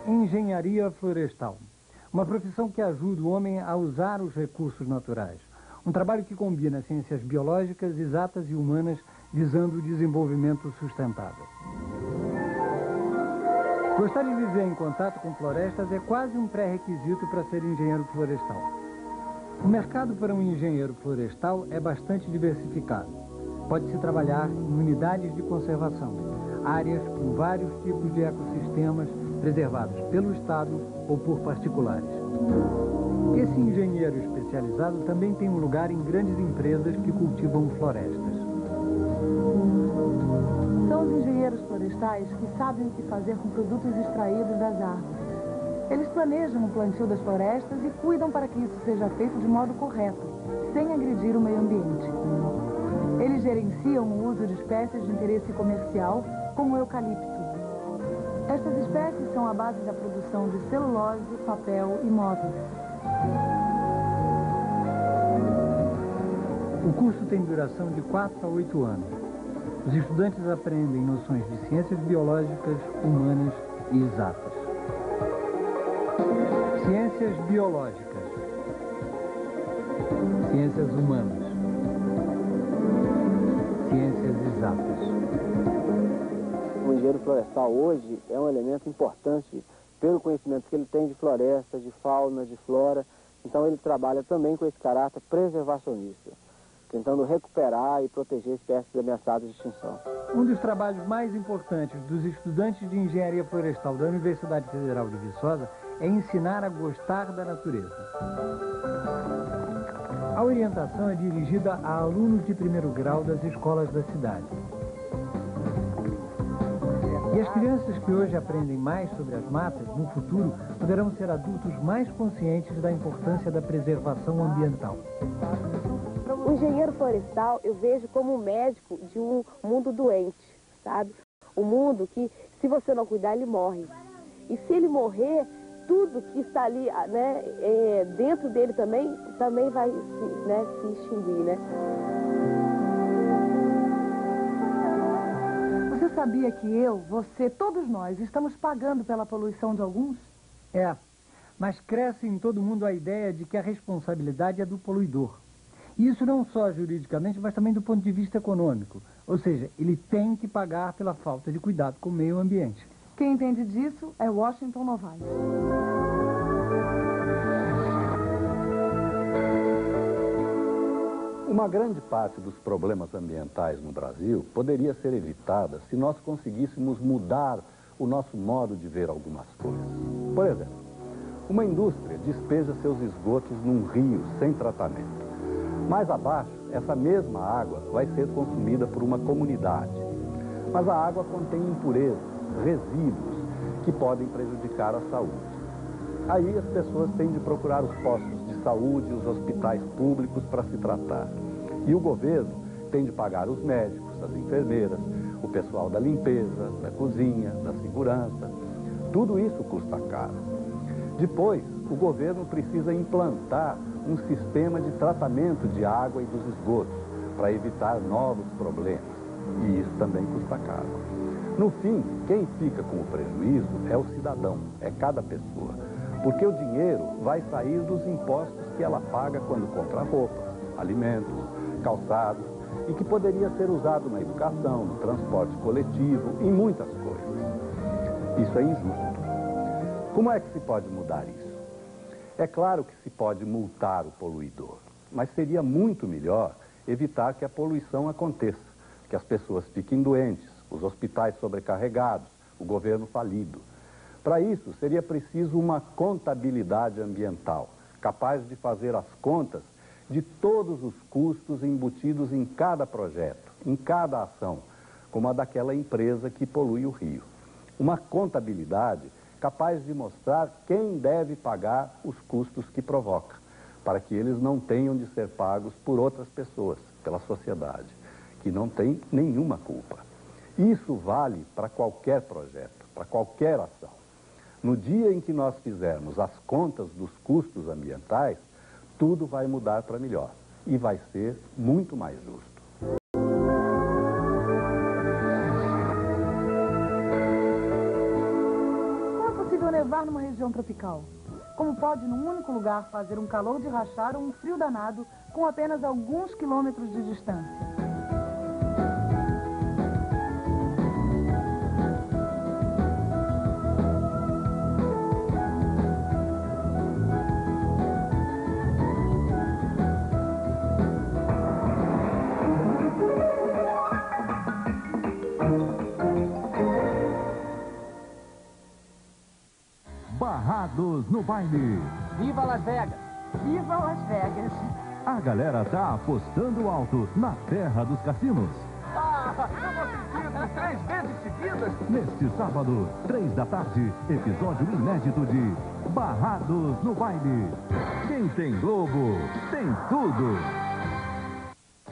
[SPEAKER 17] Engenharia florestal, uma profissão que ajuda o homem a usar os recursos naturais. Um trabalho que combina ciências biológicas, exatas e humanas, visando o desenvolvimento sustentável. Gostar de viver em contato com florestas é quase um pré-requisito para ser engenheiro florestal. O mercado para um engenheiro florestal é bastante diversificado. Pode-se trabalhar em unidades de conservação, áreas com vários tipos de ecossistemas preservados pelo Estado ou por particulares. Esse engenheiro especializado também tem um lugar em grandes empresas que cultivam florestas.
[SPEAKER 13] São os engenheiros florestais que sabem o que fazer com produtos extraídos das árvores. Eles planejam o plantio das florestas e cuidam para que isso seja feito de modo correto, sem agredir o meio ambiente. Eles gerenciam o uso de espécies de interesse comercial, como o eucalipto. Estas espécies são a base da produção de celulose, papel e móveis.
[SPEAKER 17] O curso tem duração de 4 a 8 anos. Os estudantes aprendem noções de ciências biológicas, humanas e exatas. Ciências biológicas. Ciências humanas. Ciências exatas.
[SPEAKER 9] O engenheiro florestal hoje é um elemento importante pelo conhecimento que ele tem de florestas, de fauna, de flora. Então ele trabalha também com esse caráter preservacionista, tentando recuperar e proteger espécies ameaçadas de extinção.
[SPEAKER 17] Um dos trabalhos mais importantes dos estudantes de engenharia florestal da Universidade Federal de Viçosa é ensinar a gostar da natureza. A orientação é dirigida a alunos de primeiro grau das escolas da cidade. E as crianças que hoje aprendem mais sobre as matas, no futuro, poderão ser adultos mais conscientes da importância da preservação ambiental.
[SPEAKER 2] O engenheiro florestal eu vejo como um médico de um mundo doente, sabe? Um mundo que, se você não cuidar, ele morre. E se ele morrer, tudo que está ali, né, dentro dele também vai se extinguir, né?
[SPEAKER 13] Você sabia que eu, você, todos nós, estamos pagando pela poluição de alguns?
[SPEAKER 17] É, mas cresce em todo mundo a ideia de que a responsabilidade é do poluidor. E isso não só juridicamente, mas também do ponto de vista econômico. Ou seja, ele tem que pagar pela falta de cuidado com o meio ambiente.
[SPEAKER 13] Quem entende disso é Washington Novaes.
[SPEAKER 3] Uma grande parte dos problemas ambientais no Brasil poderia ser evitada se nós conseguíssemos mudar o nosso modo de ver algumas coisas. Por exemplo, uma indústria despeja seus esgotos num rio sem tratamento. Mais abaixo, essa mesma água vai ser consumida por uma comunidade. Mas a água contém impurezas, resíduos, que podem prejudicar a saúde. Aí as pessoas têm de procurar os postos de saúde, os hospitais públicos para se tratar. E o governo tem de pagar os médicos, as enfermeiras, o pessoal da limpeza, da cozinha, da segurança. Tudo isso custa caro. Depois, o governo precisa implantar um sistema de tratamento de água e dos esgotos para evitar novos problemas. E isso também custa caro. No fim, quem fica com o prejuízo é o cidadão, é cada pessoa. Porque o dinheiro vai sair dos impostos que ela paga quando compra roupas, alimentos, calçados, e que poderia ser usado na educação, no transporte coletivo, em muitas coisas. Isso é injusto. Como é que se pode mudar isso? É claro que se pode multar o poluidor, mas seria muito melhor evitar que a poluição aconteça, que as pessoas fiquem doentes, os hospitais sobrecarregados, o governo falido. Para isso, seria preciso uma contabilidade ambiental, capaz de fazer as contas de todos os custos embutidos em cada projeto, em cada ação, como a daquela empresa que polui o rio. Uma contabilidade capaz de mostrar quem deve pagar os custos que provoca, para que eles não tenham de ser pagos por outras pessoas, pela sociedade, que não tem nenhuma culpa. Isso vale para qualquer projeto, para qualquer ação. No dia em que nós fizermos as contas dos custos ambientais, tudo vai mudar para melhor e vai ser muito mais justo.
[SPEAKER 13] Não é possível nevar numa região verão tropical? Como pode, num único lugar, fazer um calor de rachar ou um frio danado com apenas alguns quilômetros de distância?
[SPEAKER 4] Barrados no baile.
[SPEAKER 7] Viva Las Vegas!
[SPEAKER 13] Viva Las Vegas!
[SPEAKER 4] A galera tá apostando alto na terra dos cassinos.
[SPEAKER 7] Eu vou sentir 3 vezes seguidas.
[SPEAKER 4] Neste sábado, 3 da tarde, episódio inédito de Barrados no baile. Quem tem Globo, tem tudo.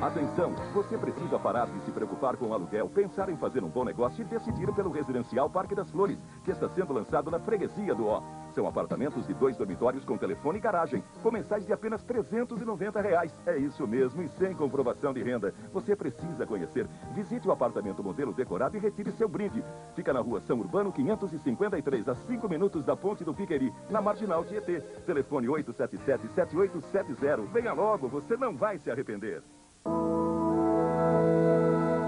[SPEAKER 1] Atenção, você precisa parar de se preocupar com o aluguel, pensar em fazer um bom negócio e decidir pelo residencial Parque das Flores, que está sendo lançado na freguesia do Ó. São apartamentos de 2 dormitórios com telefone e garagem, com mensais de apenas R$ 390. É isso mesmo, e sem comprovação de renda. Você precisa conhecer. Visite o apartamento modelo decorado e retire seu brinde. Fica na rua São Urbano 553, a 5 minutos da Ponte do Piqueri, na Marginal Tietê. Telefone 877-7870. Venha logo, você não vai se arrepender.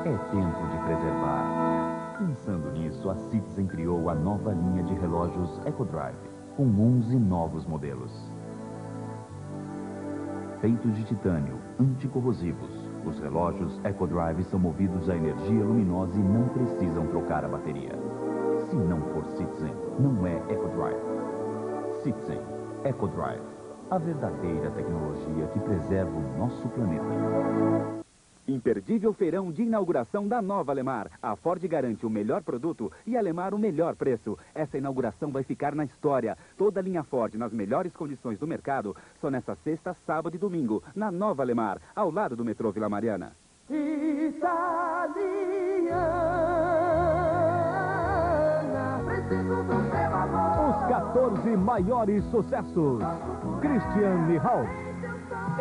[SPEAKER 12] É tempo de preservar. Pensando nisso, a Citizen criou a nova linha de relógios EcoDrive, com 11 novos modelos. Feitos de titânio, anticorrosivos, os relógios EcoDrive são movidos a energia luminosa e não precisam trocar a bateria. Se não for Citizen, não é EcoDrive. Citizen EcoDrive, a verdadeira tecnologia que preserva o nosso planeta.
[SPEAKER 1] Imperdível feirão de inauguração da nova Alemar. A Ford garante o melhor produto e a Alemar o melhor preço. Essa inauguração vai ficar na história. Toda a linha Ford nas melhores condições do mercado, só nesta sexta, sábado e domingo, na nova Alemar, ao lado do metrô Vila Mariana.
[SPEAKER 4] Os 14 maiores sucessos. Christian e Ralph.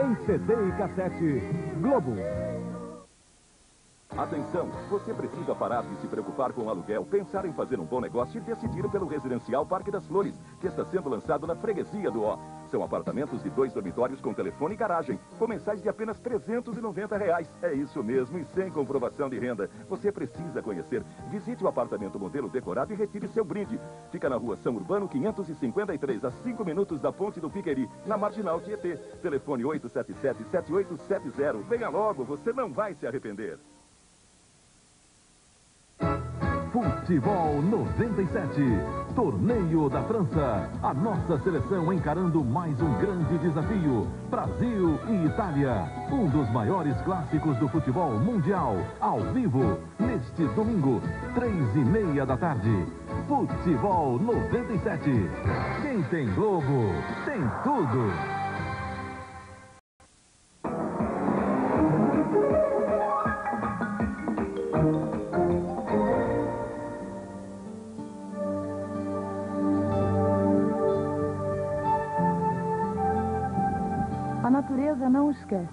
[SPEAKER 4] Em CD e cassete, Globo.
[SPEAKER 1] Atenção, você precisa parar de se preocupar com o aluguel, pensar em fazer um bom negócio e decidir pelo residencial Parque das Flores, que está sendo lançado na freguesia do Ó. São apartamentos de 2 dormitórios com telefone e garagem, com mensais de apenas R$ 390. É isso mesmo, e sem comprovação de renda. Você precisa conhecer. Visite o apartamento modelo decorado e retire seu brinde. Fica na rua São Urbano 553, a 5 minutos da Ponte do Piqueri, na Marginal Tietê. Telefone 877-7870. Venha logo, você não vai se arrepender.
[SPEAKER 4] Futebol 97, Torneio da França. A nossa seleção encarando mais um grande desafio. Brasil e Itália. Um dos maiores clássicos do futebol mundial. Ao vivo, neste domingo, 3:30 da tarde. Futebol 97. Quem tem Globo, tem tudo.
[SPEAKER 13] A natureza não esquece.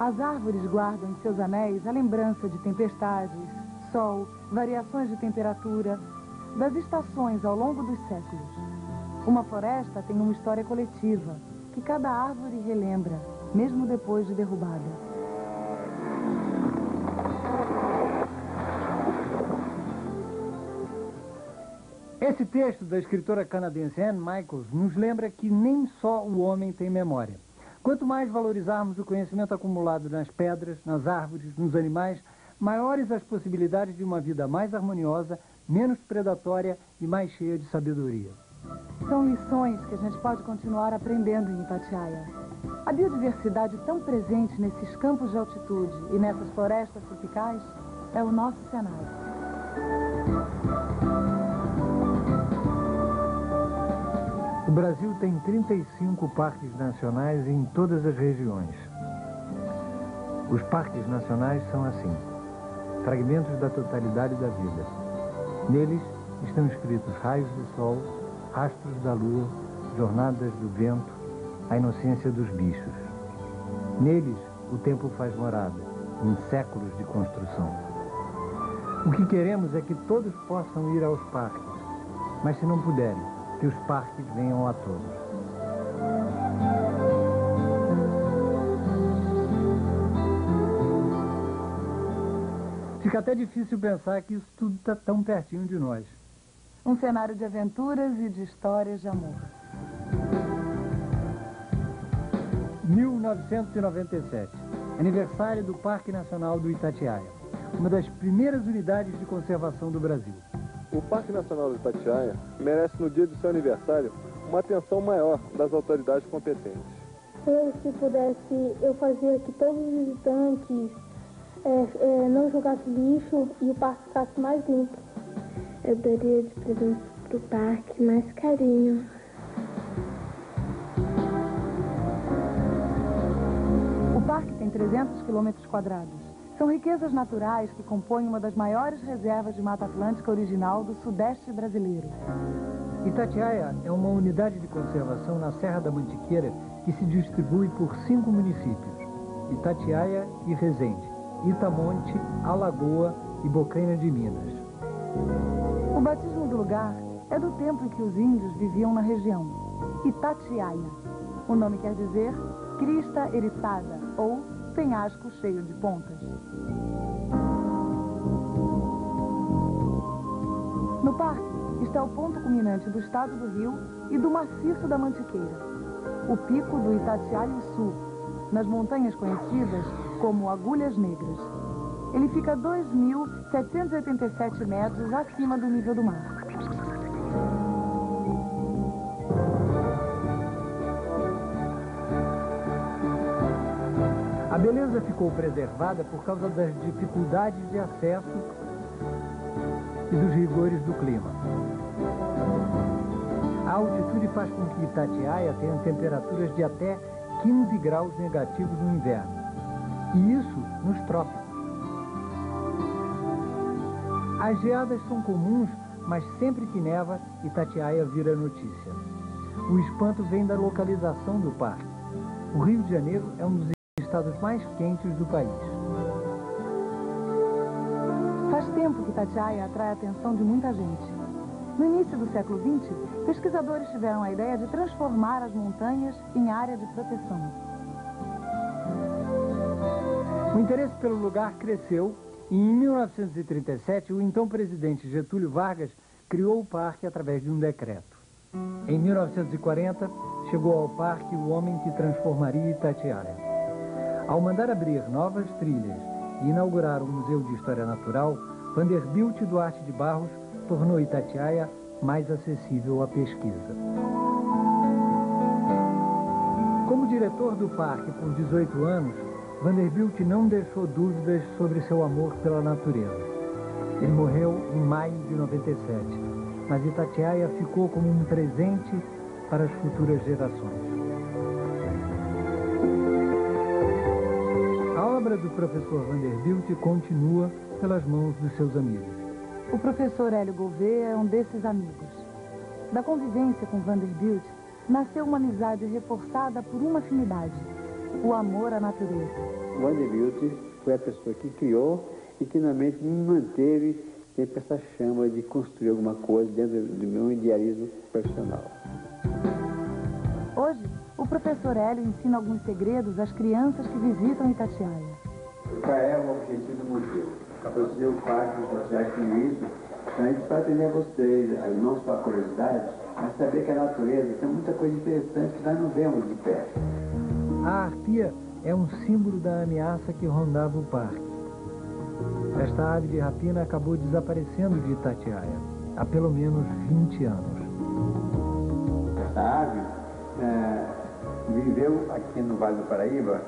[SPEAKER 13] As árvores guardam em seus anéis a lembrança de tempestades, sol, variações de temperatura, das estações ao longo dos séculos. Uma floresta tem uma história coletiva, que cada árvore relembra, mesmo depois de derrubada.
[SPEAKER 23] Esse texto da escritora canadense Anne Michaels nos lembra que nem só o homem tem memória. Quanto mais valorizarmos o conhecimento acumulado nas pedras, nas árvores, nos animais, maiores as possibilidades de uma vida mais harmoniosa, menos predatória e mais cheia de sabedoria.
[SPEAKER 13] São lições que a gente pode continuar aprendendo em Itatiaia. A biodiversidade tão presente nesses campos de altitude e nessas florestas tropicais é o nosso cenário.
[SPEAKER 23] O Brasil tem 35 parques nacionais em todas as regiões. Os parques nacionais são assim, fragmentos da totalidade da vida. Neles estão escritos raios do sol, rastros da lua, jornadas do vento, a inocência dos bichos. Neles o tempo faz morada, em séculos de construção. O que queremos é que todos possam ir aos parques, mas se não puderem, que os parques venham a todos. Fica até difícil pensar que isso tudo está tão pertinho de nós.
[SPEAKER 13] Um cenário de aventuras e de histórias de amor.
[SPEAKER 23] 1997, aniversário do Parque Nacional do Itatiaia, uma das primeiras unidades de conservação do Brasil.
[SPEAKER 8] O Parque Nacional do Itatiaia merece, no dia de seu aniversário, uma atenção maior das autoridades competentes.
[SPEAKER 10] Se pudesse, eu fazia que todos os visitantes não jogassem lixo e o parque ficasse mais limpo. Eu daria de presente para o parque mais carinho.
[SPEAKER 13] O parque tem 300 quilômetros quadrados. São riquezas naturais que compõem uma das maiores reservas de Mata Atlântica original do sudeste brasileiro.
[SPEAKER 23] Itatiaia é uma unidade de conservação na Serra da Mantiqueira que se distribui por 5 municípios: Itatiaia e Resende, Itamonte, Alagoa e Bocaina de Minas.
[SPEAKER 13] O batismo do lugar é do tempo em que os índios viviam na região, Itatiaia. O nome quer dizer crista eriçada ou penhasco cheio de pontas. No parque está o ponto culminante do estado do Rio e do maciço da Mantiqueira, o pico do Itatiaia-Sul, nas montanhas conhecidas como Agulhas Negras. Ele fica a 2.787 metros acima do nível do mar.
[SPEAKER 23] A beleza ficou preservada por causa das dificuldades de acesso e dos rigores do clima. A altitude faz com que Itatiaia tenha temperaturas de até 15 graus negativos no inverno, e isso nos trópicos. As geadas são comuns, mas sempre que neva, Itatiaia vira notícia. O espanto vem da localização do parque. O Rio de Janeiro é um dos estados mais quentes do país.
[SPEAKER 13] Faz tempo que Itatiaia atrai a atenção de muita gente. No início do século XX, pesquisadores tiveram a ideia de transformar as montanhas em área de proteção.
[SPEAKER 23] O interesse pelo lugar cresceu e em 1937 o então presidente Getúlio Vargas criou o parque através de um decreto. Em 1940 chegou ao parque o homem que transformaria Itatiaia. Ao mandar abrir novas trilhas e inaugurar um museu de história natural, Vanderbilt Duarte de Barros tornou Itatiaia mais acessível à pesquisa. Como diretor do parque por 18 anos, Vanderbilt não deixou dúvidas sobre seu amor pela natureza. Ele morreu em maio de 97, mas Itatiaia ficou como um presente para as futuras gerações. A obra do professor Vanderbilt continua pelas mãos dos seus amigos.
[SPEAKER 13] O professor Hélio Gouveia é um desses amigos. Da convivência com Vanderbilt, nasceu uma amizade reforçada por uma afinidade: o amor à natureza.
[SPEAKER 14] Vanderbilt foi a pessoa que criou e que realmente me manteve sempre essa chama de construir alguma coisa dentro do meu idealismo profissional.
[SPEAKER 13] Hoje, o professor Hélio ensina alguns segredos às crianças que visitam Itatiaia.
[SPEAKER 14] Qual é o objetivo do museu? Produzir o parque do Itatiaia com isso, para atender a vocês, não só a curiosidade, mas saber que a natureza tem muita coisa interessante que nós não vemos de perto.
[SPEAKER 23] A arpia é um símbolo da ameaça que rondava o parque. Esta ave de rapina acabou desaparecendo de Itatiaia há pelo menos 20 anos.
[SPEAKER 14] Essa ave viveu aqui no Vale do Paraíba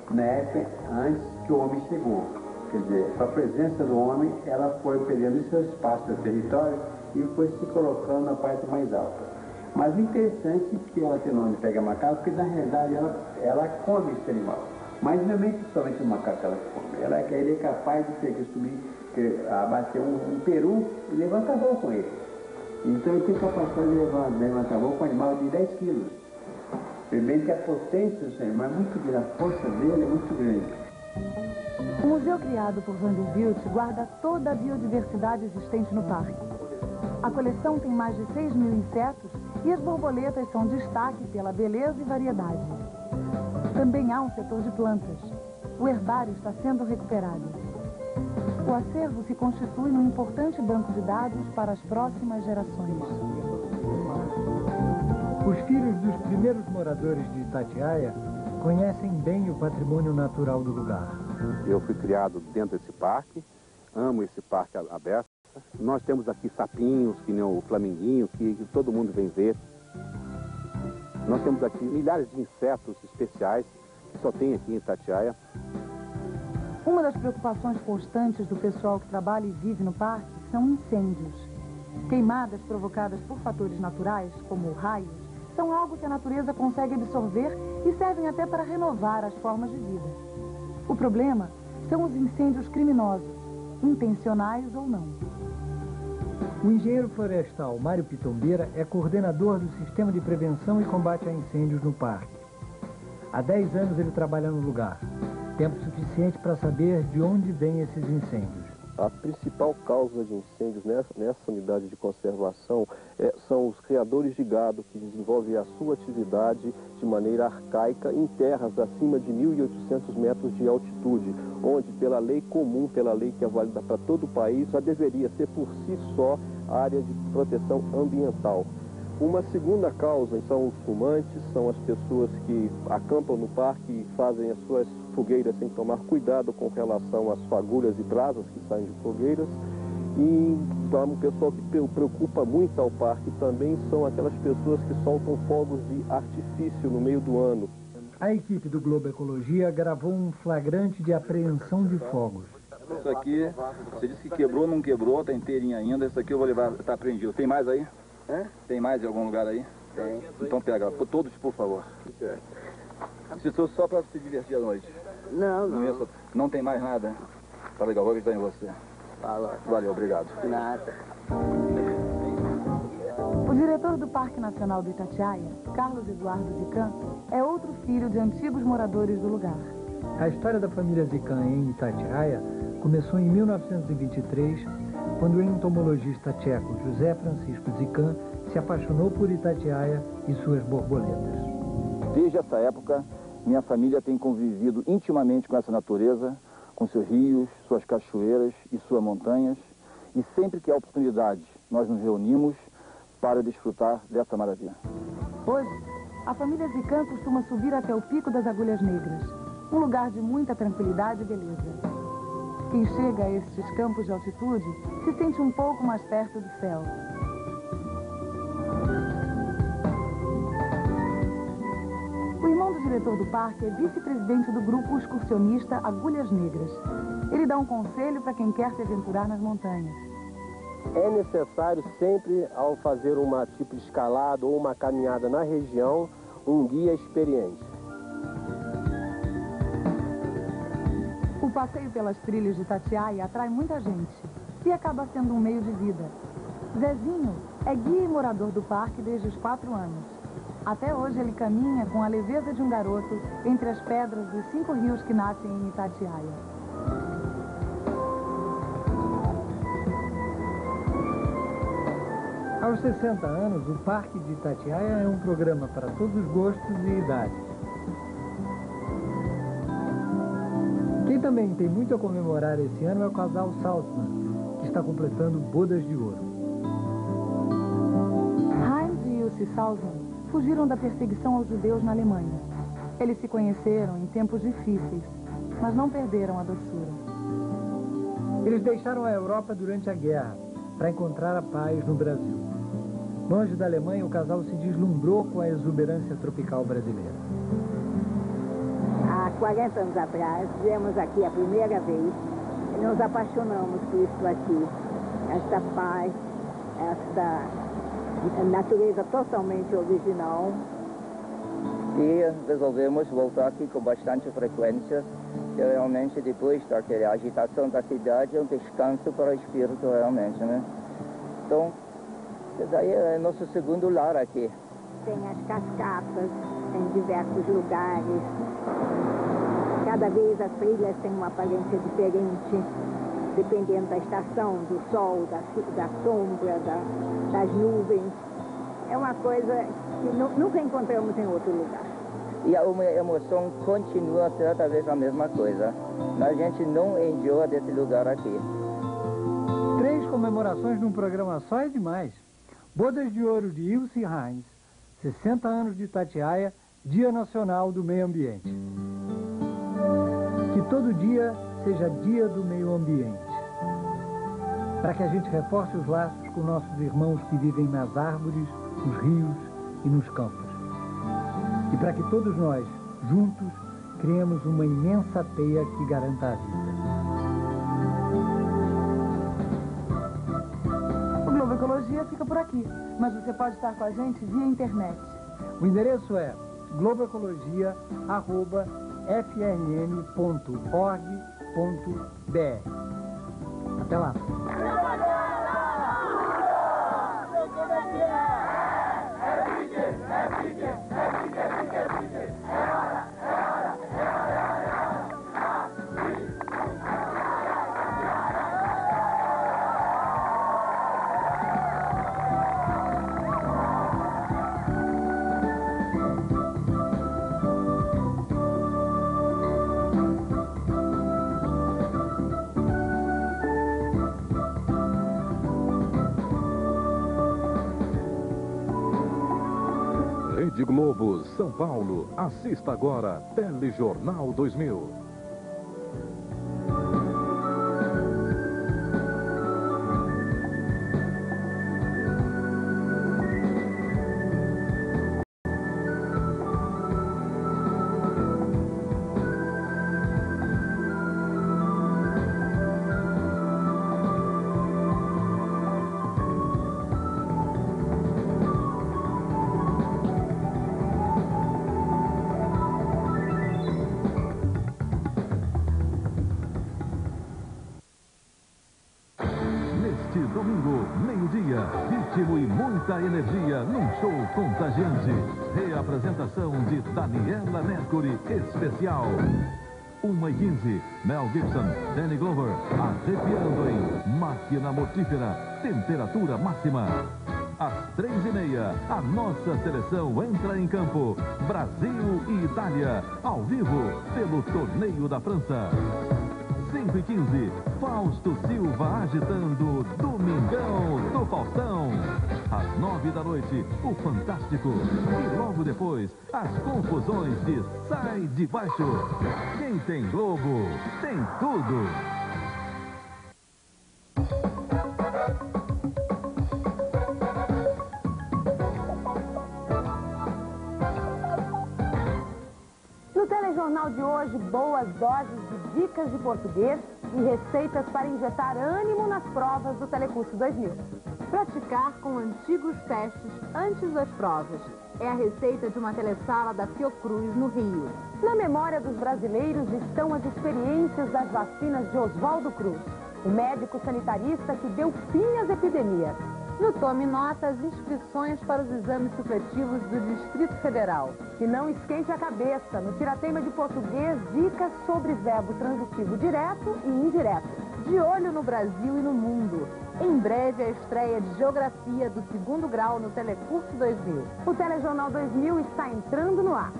[SPEAKER 14] na época antes que o homem chegou. Quer dizer, a presença do homem, ela foi perdendo seu espaço no território e foi se colocando na parte mais alta. Mas o interessante é que ela tem o nome de pega macaco, porque na realidade ela come esse animal. Mas não é somente o macaco que ela come. Ele é capaz de ter que subir, abater um peru e levantar voo com ele. Então ele tem capacidade de levantar voo com um animal de 10 quilos. Primeiro que a potência desse animal é muito grande, a força dele é muito grande.
[SPEAKER 13] O museu criado por Vanderbilt guarda toda a biodiversidade existente no parque. A coleção tem mais de 6.000 insetos E as borboletas são destaque pela beleza e variedade. Também há um setor de plantas. O herbário está sendo recuperado. O acervo se constitui num importante banco de dados para as próximas gerações.
[SPEAKER 23] Os filhos dos primeiros moradores de Itatiaia conhecem bem o patrimônio natural do lugar.
[SPEAKER 3] Eu fui criado dentro desse parque, amo esse parque aberto. Nós temos aqui sapinhos, que nem o flamenguinho, que todo mundo vem ver. Nós temos aqui milhares de insetos especiais que só tem aqui em Itatiaia.
[SPEAKER 13] Uma das preocupações constantes do pessoal que trabalha e vive no parque são incêndios. Queimadas provocadas por fatores naturais, como raios, são algo que a natureza consegue absorver e servem até para renovar as formas de vida. O problema são os incêndios criminosos, intencionais ou não.
[SPEAKER 23] O engenheiro florestal Mário Pitombeira é coordenador do Sistema de Prevenção e Combate a Incêndios no parque. Há 10 anos ele trabalha no lugar. Tempo suficiente para saber de onde vêm esses incêndios.
[SPEAKER 11] A principal causa de incêndios nessa unidade de conservação são os criadores de gado que desenvolvem a sua atividade de maneira arcaica em terras acima de 1.800 metros de altitude, onde pela lei comum, pela lei que é válida para todo o país, já deveria ser por si só área de proteção ambiental. Uma segunda causa são os fumantes, são as pessoas que acampam no parque e fazem as suas fogueiras sem tomar cuidado com relação às fagulhas e brasas que saem de fogueiras. E o pessoal que preocupa muito ao parque também são aquelas pessoas que soltam fogos de artifício no meio do ano.
[SPEAKER 23] A equipe do Globo Ecologia gravou um flagrante de apreensão de fogos.
[SPEAKER 15] Isso aqui, você disse que quebrou, não quebrou, tá inteirinho ainda. Isso aqui eu vou levar, tá apreendido. Tem mais aí? Tem mais em algum lugar aí? Tem. Então pega, todos, por favor. Se for só para se divertir à noite.
[SPEAKER 18] Não.
[SPEAKER 15] Não tem mais nada? Tá legal, vou visitar em você. Valeu, obrigado.
[SPEAKER 18] Nada.
[SPEAKER 13] O diretor do Parque Nacional do Itatiaia, Carlos Eduardo Zican, é outro filho de antigos moradores do lugar.
[SPEAKER 23] A história da família Zican em Itatiaia começou em 1923, quando o entomologista tcheco José Francisco Zican se apaixonou por Itatiaia e suas borboletas.
[SPEAKER 15] Desde essa época, minha família tem convivido intimamente com essa natureza, com seus rios, suas cachoeiras e suas montanhas, e sempre que há oportunidade, nós nos reunimos para desfrutar dessa maravilha.
[SPEAKER 13] Hoje, a família Zican costuma subir até o Pico das Agulhas Negras, um lugar de muita tranquilidade e beleza. Quem chega a estes campos de altitude se sente um pouco mais perto do céu. O irmão do diretor do parque é vice-presidente do grupo excursionista Agulhas Negras. Ele dá um conselho para quem quer se aventurar nas montanhas.
[SPEAKER 11] É necessário sempre, ao fazer uma tipo de escalada ou uma caminhada na região, um guia experiente.
[SPEAKER 13] O passeio pelas trilhas de Itatiaia atrai muita gente e acaba sendo um meio de vida. Zezinho é guia e morador do parque desde os 4 anos. Até hoje ele caminha com a leveza de um garoto entre as pedras dos 5 rios que nascem em Itatiaia.
[SPEAKER 23] Aos 60 anos, o Parque de Itatiaia é um programa para todos os gostos e idades. Quem também tem muito a comemorar esse ano é o casal Salzman, que está completando bodas de ouro.
[SPEAKER 13] Heinz e Ilse Salzman fugiram da perseguição aos judeus na Alemanha. Eles se conheceram em tempos difíceis, mas não perderam a doçura.
[SPEAKER 23] Eles deixaram a Europa durante a guerra para encontrar a paz no Brasil. Longe da Alemanha, o casal se deslumbrou com a exuberância tropical brasileira.
[SPEAKER 24] Há 40 anos atrás, viemos aqui a primeira vez e nos apaixonamos por isso aqui. Esta paz, esta natureza totalmente original.
[SPEAKER 25] E resolvemos voltar aqui com bastante frequência. E realmente, depois daquela agitação da cidade, é um descanso para o espírito, realmente, né? Então, daí é nosso segundo lar aqui.
[SPEAKER 24] Tem as cascatas em diversos lugares. Cada vez as trilhas têm uma aparência diferente, dependendo da estação, do sol, da sombra, das nuvens. é uma coisa que nunca encontramos em outro lugar.
[SPEAKER 25] E a emoção continua certa vez a mesma coisa. A gente não enjoa desse lugar aqui.
[SPEAKER 23] 3 comemorações num programa só é demais. Bodas de Ouro de Ilse Heinz, 60 anos de Itatiaia, Dia Nacional do Meio Ambiente. Que todo dia seja Dia do Meio Ambiente. Para que a gente reforce os laços com nossos irmãos que vivem nas árvores, nos rios e nos campos. E para que todos nós, juntos, criemos uma imensa teia que garanta a vida.
[SPEAKER 13] O Globo Ecologia fica por aqui, mas você pode estar com a gente via internet.
[SPEAKER 23] O endereço é globoecologia@frn.org.br. Até lá.
[SPEAKER 1] Rede Globo, São Paulo. Assista agora, Telejornal 2000.
[SPEAKER 4] Domingo, meio-dia, ritmo e muita energia num show contagiante. Reapresentação de Daniela Mercury especial. 1h15, Mel Gibson, Danny Glover, arrepiando em Máquina Mortífera, temperatura máxima. Às 3h30, a nossa seleção entra em campo. Brasil e Itália, ao vivo, pelo Torneio da França. 5h15, Fausto Silva agitando Domingão do Faustão. Às 9 da noite, o Fantástico. E logo depois, as confusões de Sai de Baixo. Quem tem Globo, tem tudo.
[SPEAKER 2] No telejornal de hoje, boas doses de dicas de português e receitas para injetar ânimo nas provas do Telecurso 2000. Praticar com antigos testes antes das provas. É a receita de uma telesala da Fiocruz, no Rio. Na memória dos brasileiros estão as experiências das vacinas de Oswaldo Cruz, o médico sanitarista que deu fim às epidemias. No Tome Nota, as inscrições para os exames supletivos do Distrito Federal. E não esquente a cabeça, no Tiratema de Português, dicas sobre verbo transitivo direto e indireto. De olho no Brasil e no mundo. Em breve, a estreia de Geografia do 2º grau no Telecurso 2000. O Telejornal 2000 está entrando no ar.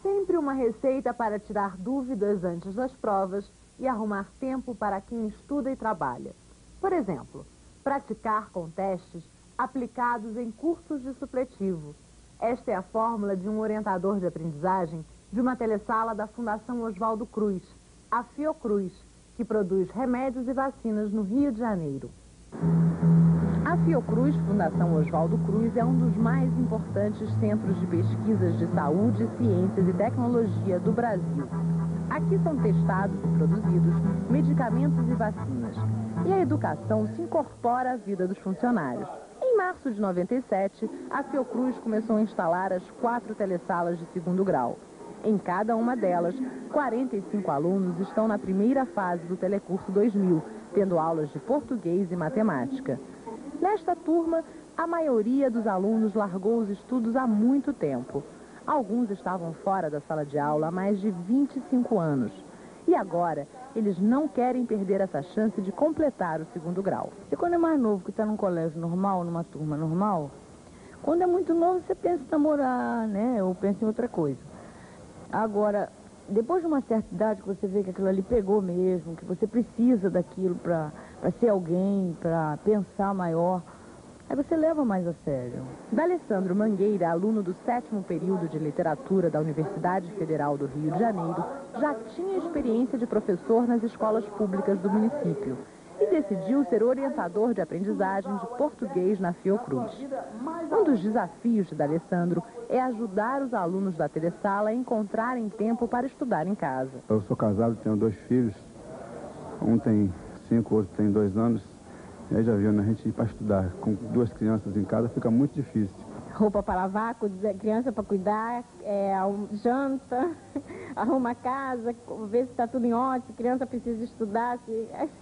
[SPEAKER 2] Sempre uma receita para tirar dúvidas antes das provas e arrumar tempo para quem estuda e trabalha. Por exemplo, praticar com testes aplicados em cursos de supletivo. Esta é a fórmula de um orientador de aprendizagem de uma telesala da Fundação Oswaldo Cruz, a Fiocruz, que produz remédios e vacinas no Rio de Janeiro. A Fiocruz, Fundação Oswaldo Cruz, é um dos mais importantes centros de pesquisas de saúde, ciências e tecnologia do Brasil. Aqui são testados e produzidos medicamentos e vacinas. E a educação se incorpora à vida dos funcionários. Em março de 97, a Fiocruz começou a instalar as 4 telesalas de 2º grau. Em cada uma delas, 45 alunos estão na primeira fase do Telecurso 2000, tendo aulas de português e matemática. Nesta turma, a maioria dos alunos largou os estudos há muito tempo. Alguns estavam fora da sala de aula há mais de 25 anos.
[SPEAKER 16] E agora, eles não querem perder essa chance de completar o segundo grau.
[SPEAKER 18] E quando é mais novo, que está num colégio normal, numa turma normal, quando é muito novo, você pensa em namorar, né? Ou pensa em outra coisa. Agora, depois de uma certa idade que você vê que aquilo ali pegou mesmo, que você precisa daquilo para ser alguém, para pensar maior, aí você leva mais a sério.
[SPEAKER 16] D'Alessandro Mangueira, aluno do 7º período de literatura da Universidade Federal do Rio de Janeiro, já tinha experiência de professor nas escolas públicas do município e decidiu ser orientador de aprendizagem de português na Fiocruz. Um dos desafios de D'Alessandro é ajudar os alunos da telesala a encontrarem tempo para estudar em casa.
[SPEAKER 19] Eu sou casado, tenho 2 filhos, um tem 5, o outro tem 2 anos. E aí já viu, né? A gente ir para estudar com 2 crianças em casa fica muito difícil.
[SPEAKER 18] Roupa para lavar, criança para cuidar, janta, arruma a casa, vê se está tudo em ordem, se a criança precisa estudar,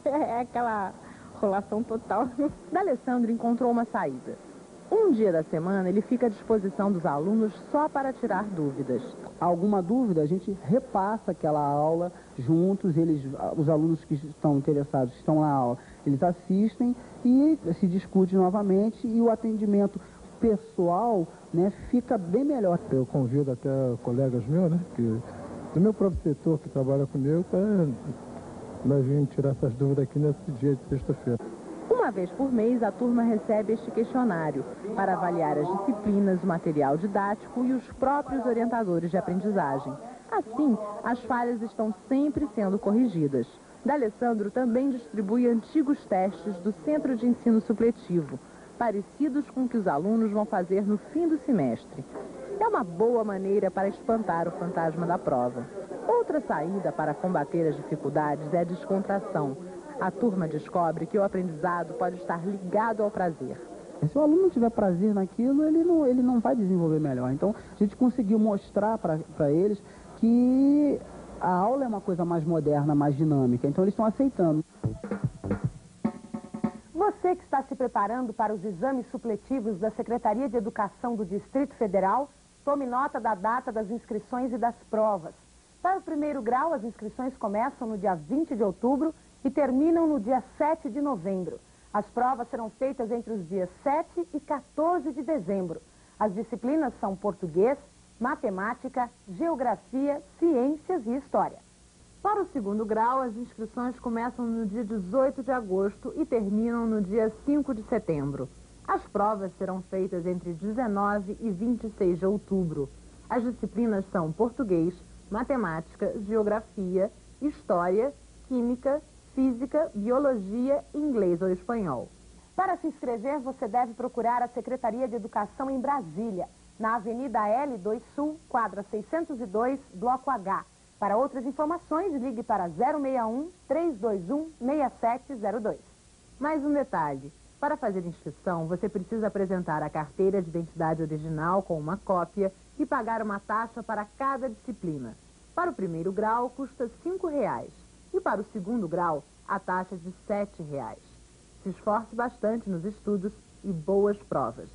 [SPEAKER 18] é aquela rolação total.
[SPEAKER 16] D'Alessandro encontrou uma saída. Um dia da semana ele fica à disposição dos alunos só para tirar dúvidas.
[SPEAKER 20] Alguma dúvida, a gente repassa aquela aula juntos, os alunos que estão interessados, que estão na aula, eles assistem e se discute novamente e o atendimento pessoal, né, fica bem melhor.
[SPEAKER 17] Eu convido até colegas meus, né, do meu próprio setor que trabalha comigo, para nós virmos tirar essas dúvidas aqui nesse dia de sexta-feira.
[SPEAKER 16] Uma vez por mês, a turma recebe este questionário para avaliar as disciplinas, o material didático e os próprios orientadores de aprendizagem. Assim, as falhas estão sempre sendo corrigidas. D'Alessandro também distribui antigos testes do Centro de Ensino Supletivo, parecidos com o que os alunos vão fazer no fim do semestre. É uma boa maneira para espantar o fantasma da prova. Outra saída para combater as dificuldades é a descontração. A turma descobre que o aprendizado pode estar ligado ao prazer.
[SPEAKER 20] Se o aluno não tiver prazer naquilo, ele não vai desenvolver melhor. Então, a gente conseguiu mostrar para eles que a aula é uma coisa mais moderna, mais dinâmica. Então, eles estão aceitando.
[SPEAKER 22] Você que está se preparando para os exames supletivos da Secretaria de Educação do Distrito Federal, tome nota da data das inscrições e das provas. Para o primeiro grau, as inscrições começam no dia 20 de outubro e terminam no dia 7 de novembro. As provas serão feitas entre os dias 7 e 14 de dezembro. As disciplinas são português, matemática, geografia, ciências e história. Para o segundo grau, as inscrições começam no dia 18 de agosto e terminam no dia 5 de setembro. As provas serão feitas entre 19 e 26 de outubro. As disciplinas são português, matemática, geografia, história, química, física, biologia, inglês ou espanhol. Para se inscrever, você deve procurar a Secretaria de Educação em Brasília, na Avenida L2 Sul, quadra 602, Bloco H. Para outras informações, ligue para 061-321-6702. Mais um detalhe. Para fazer inscrição, você precisa apresentar a carteira de identidade original com uma cópia e pagar uma taxa para cada disciplina. Para o primeiro grau, custa R$ 5,00. E para o segundo grau, a taxa é de R$ 7,00. Se esforce bastante nos estudos e boas provas.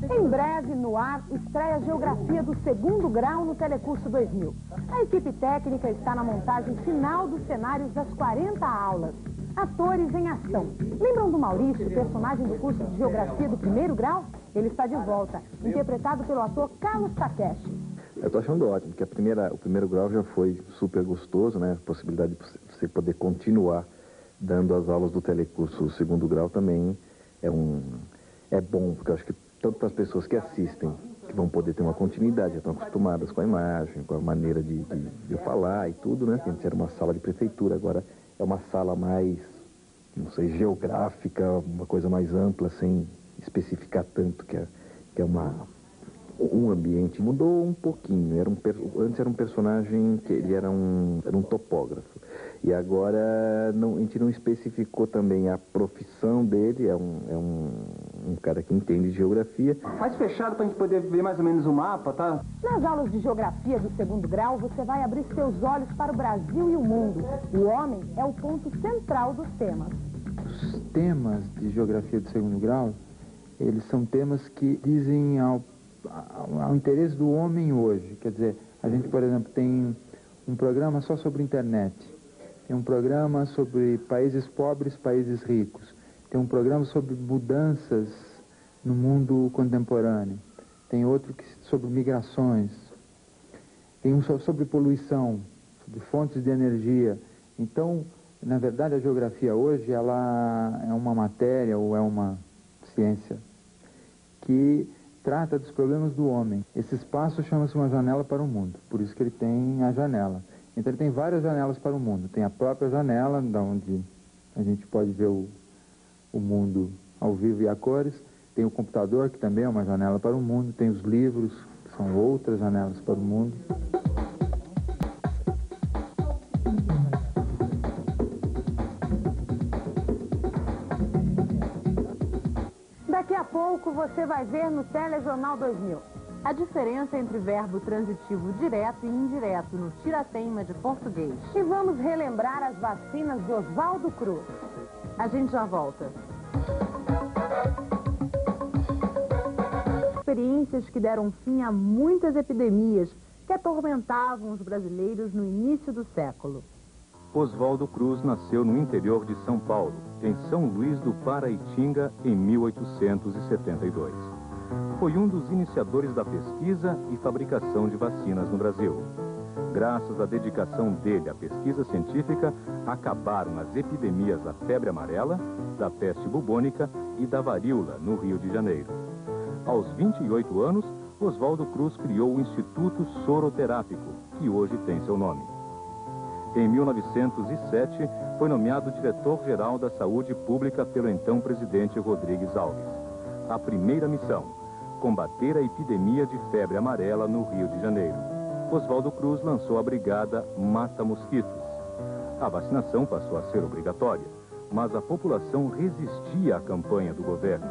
[SPEAKER 22] Em breve, no ar, estreia a Geografia do segundo grau no Telecurso 2000. A equipe técnica está na montagem final dos cenários das 40 aulas. Atores em ação. Lembram do Maurício, personagem do curso de Geografia do primeiro grau? Ele está de volta, interpretado pelo ator Carlos Takeshi.
[SPEAKER 26] Eu tô achando ótimo, porque o primeiro grau já foi super gostoso, né? A possibilidade de você poder continuar dando as aulas do telecurso. O segundo grau também é bom, porque eu acho que tanto para as pessoas que assistem, que vão poder ter uma continuidade, já estão acostumadas com a imagem, com a maneira de eu falar e tudo, né? Antes era uma sala de prefeitura, agora é uma sala mais, não sei, geográfica, uma coisa mais ampla, sem especificar tanto que é um ambiente. Mudou um pouquinho. Antes era um personagem que ele era um topógrafo. E agora a gente não especificou também a profissão dele. É um cara que entende geografia.
[SPEAKER 27] Mais fechado para a gente poder ver mais ou menos o mapa, tá?
[SPEAKER 22] Nas aulas de geografia do segundo grau, você vai abrir seus olhos para o Brasil e o mundo. O homem é o ponto central dos temas.
[SPEAKER 28] Os temas de geografia do segundo grau, eles são temas que dizem ao interesse do homem hoje. Quer dizer, A gente, por exemplo, tem um programa só sobre internet, tem um programa sobre países pobres, países ricos, tem um programa sobre mudanças no mundo contemporâneo, tem outro sobre migrações, tem um sobre poluição, sobre fontes de energia. Então, na verdade, a geografia hoje, ela é uma matéria ou é uma ciência que trata dos problemas do homem. Esse espaço chama-se uma janela para o mundo, por isso que ele tem a janela. Então ele tem várias janelas para o mundo. Tem a própria janela, da onde a gente pode ver o mundo ao vivo e a cores. Tem o computador, que também é uma janela para o mundo. Tem os livros, que são outras janelas para o mundo.
[SPEAKER 22] Daqui a pouco você vai ver no Telejornal 2000.
[SPEAKER 16] A diferença entre verbo transitivo direto e indireto no tirateima de português.
[SPEAKER 22] E vamos relembrar as vacinas de Oswaldo Cruz.
[SPEAKER 16] A gente já volta. Experiências que deram fim a muitas epidemias que atormentavam os brasileiros no início do século.
[SPEAKER 1] Oswaldo Cruz nasceu no interior de São Paulo, em São Luís do Paraitinga, em 1872. Foi um dos iniciadores da pesquisa e fabricação de vacinas no Brasil. Graças à dedicação dele à pesquisa científica, acabaram as epidemias da febre amarela, da peste bubônica e da varíola no Rio de Janeiro. Aos 28 anos, Oswaldo Cruz criou o Instituto Soroterápico, que hoje tem seu nome. Em 1907, foi nomeado diretor-geral da Saúde Pública pelo então presidente Rodrigues Alves. A primeira missão: combater a epidemia de febre amarela no Rio de Janeiro. Oswaldo Cruz lançou a brigada Mata Mosquitos. A vacinação passou a ser obrigatória, mas a população resistia à campanha do governo.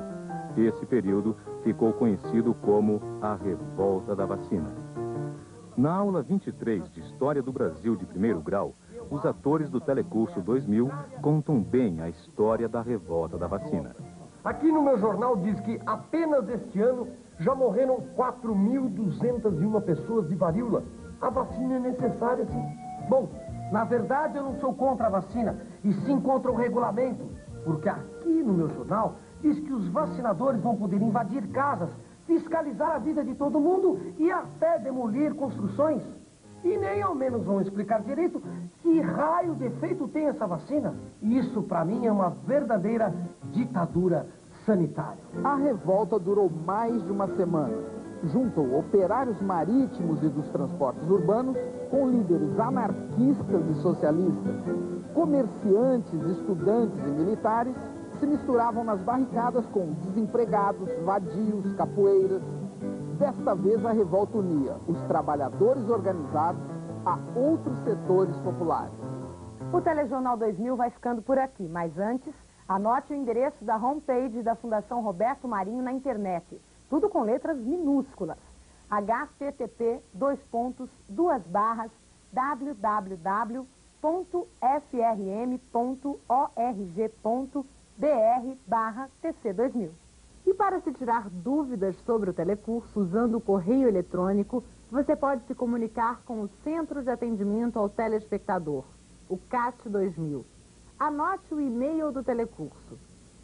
[SPEAKER 1] Esse período ficou conhecido como a Revolta da Vacina. Na aula 23 de História do Brasil de primeiro grau, os atores do Telecurso 2000 contam bem a história da Revolta da Vacina.
[SPEAKER 5] Aqui no meu jornal diz que apenas este ano já morreram 4.201 pessoas de varíola. A vacina é necessária, sim. Bom, na verdade eu não sou contra a vacina, e sim contra o regulamento. Porque aqui no meu jornal diz que os vacinadores vão poder invadir casas, fiscalizar a vida de todo mundo e até demolir construções. E nem ao menos vão explicar direito que raio de efeito tem essa vacina. Isso, para mim, é uma verdadeira ditadura sanitária.
[SPEAKER 6] A revolta durou mais de uma semana. Juntou operários marítimos e dos transportes urbanos com líderes anarquistas e socialistas. Comerciantes, estudantes e militares se misturavam nas barricadas com desempregados, vadios, capoeiras. Desta vez a revolta unia os trabalhadores organizados a outros setores populares.
[SPEAKER 22] O Telejornal 2000 vai ficando por aqui, mas antes, anote o endereço da homepage da Fundação Roberto Marinho na internet. Tudo com letras minúsculas. http://www.frm.org.br/tc2000. E para se tirar dúvidas sobre o telecurso usando o correio eletrônico, você pode se comunicar com o Centro de Atendimento ao Telespectador, o CAT 2000. Anote o e-mail do telecurso,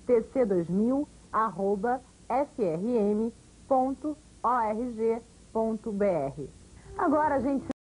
[SPEAKER 22] tc2000@frm.org.br. Agora a gente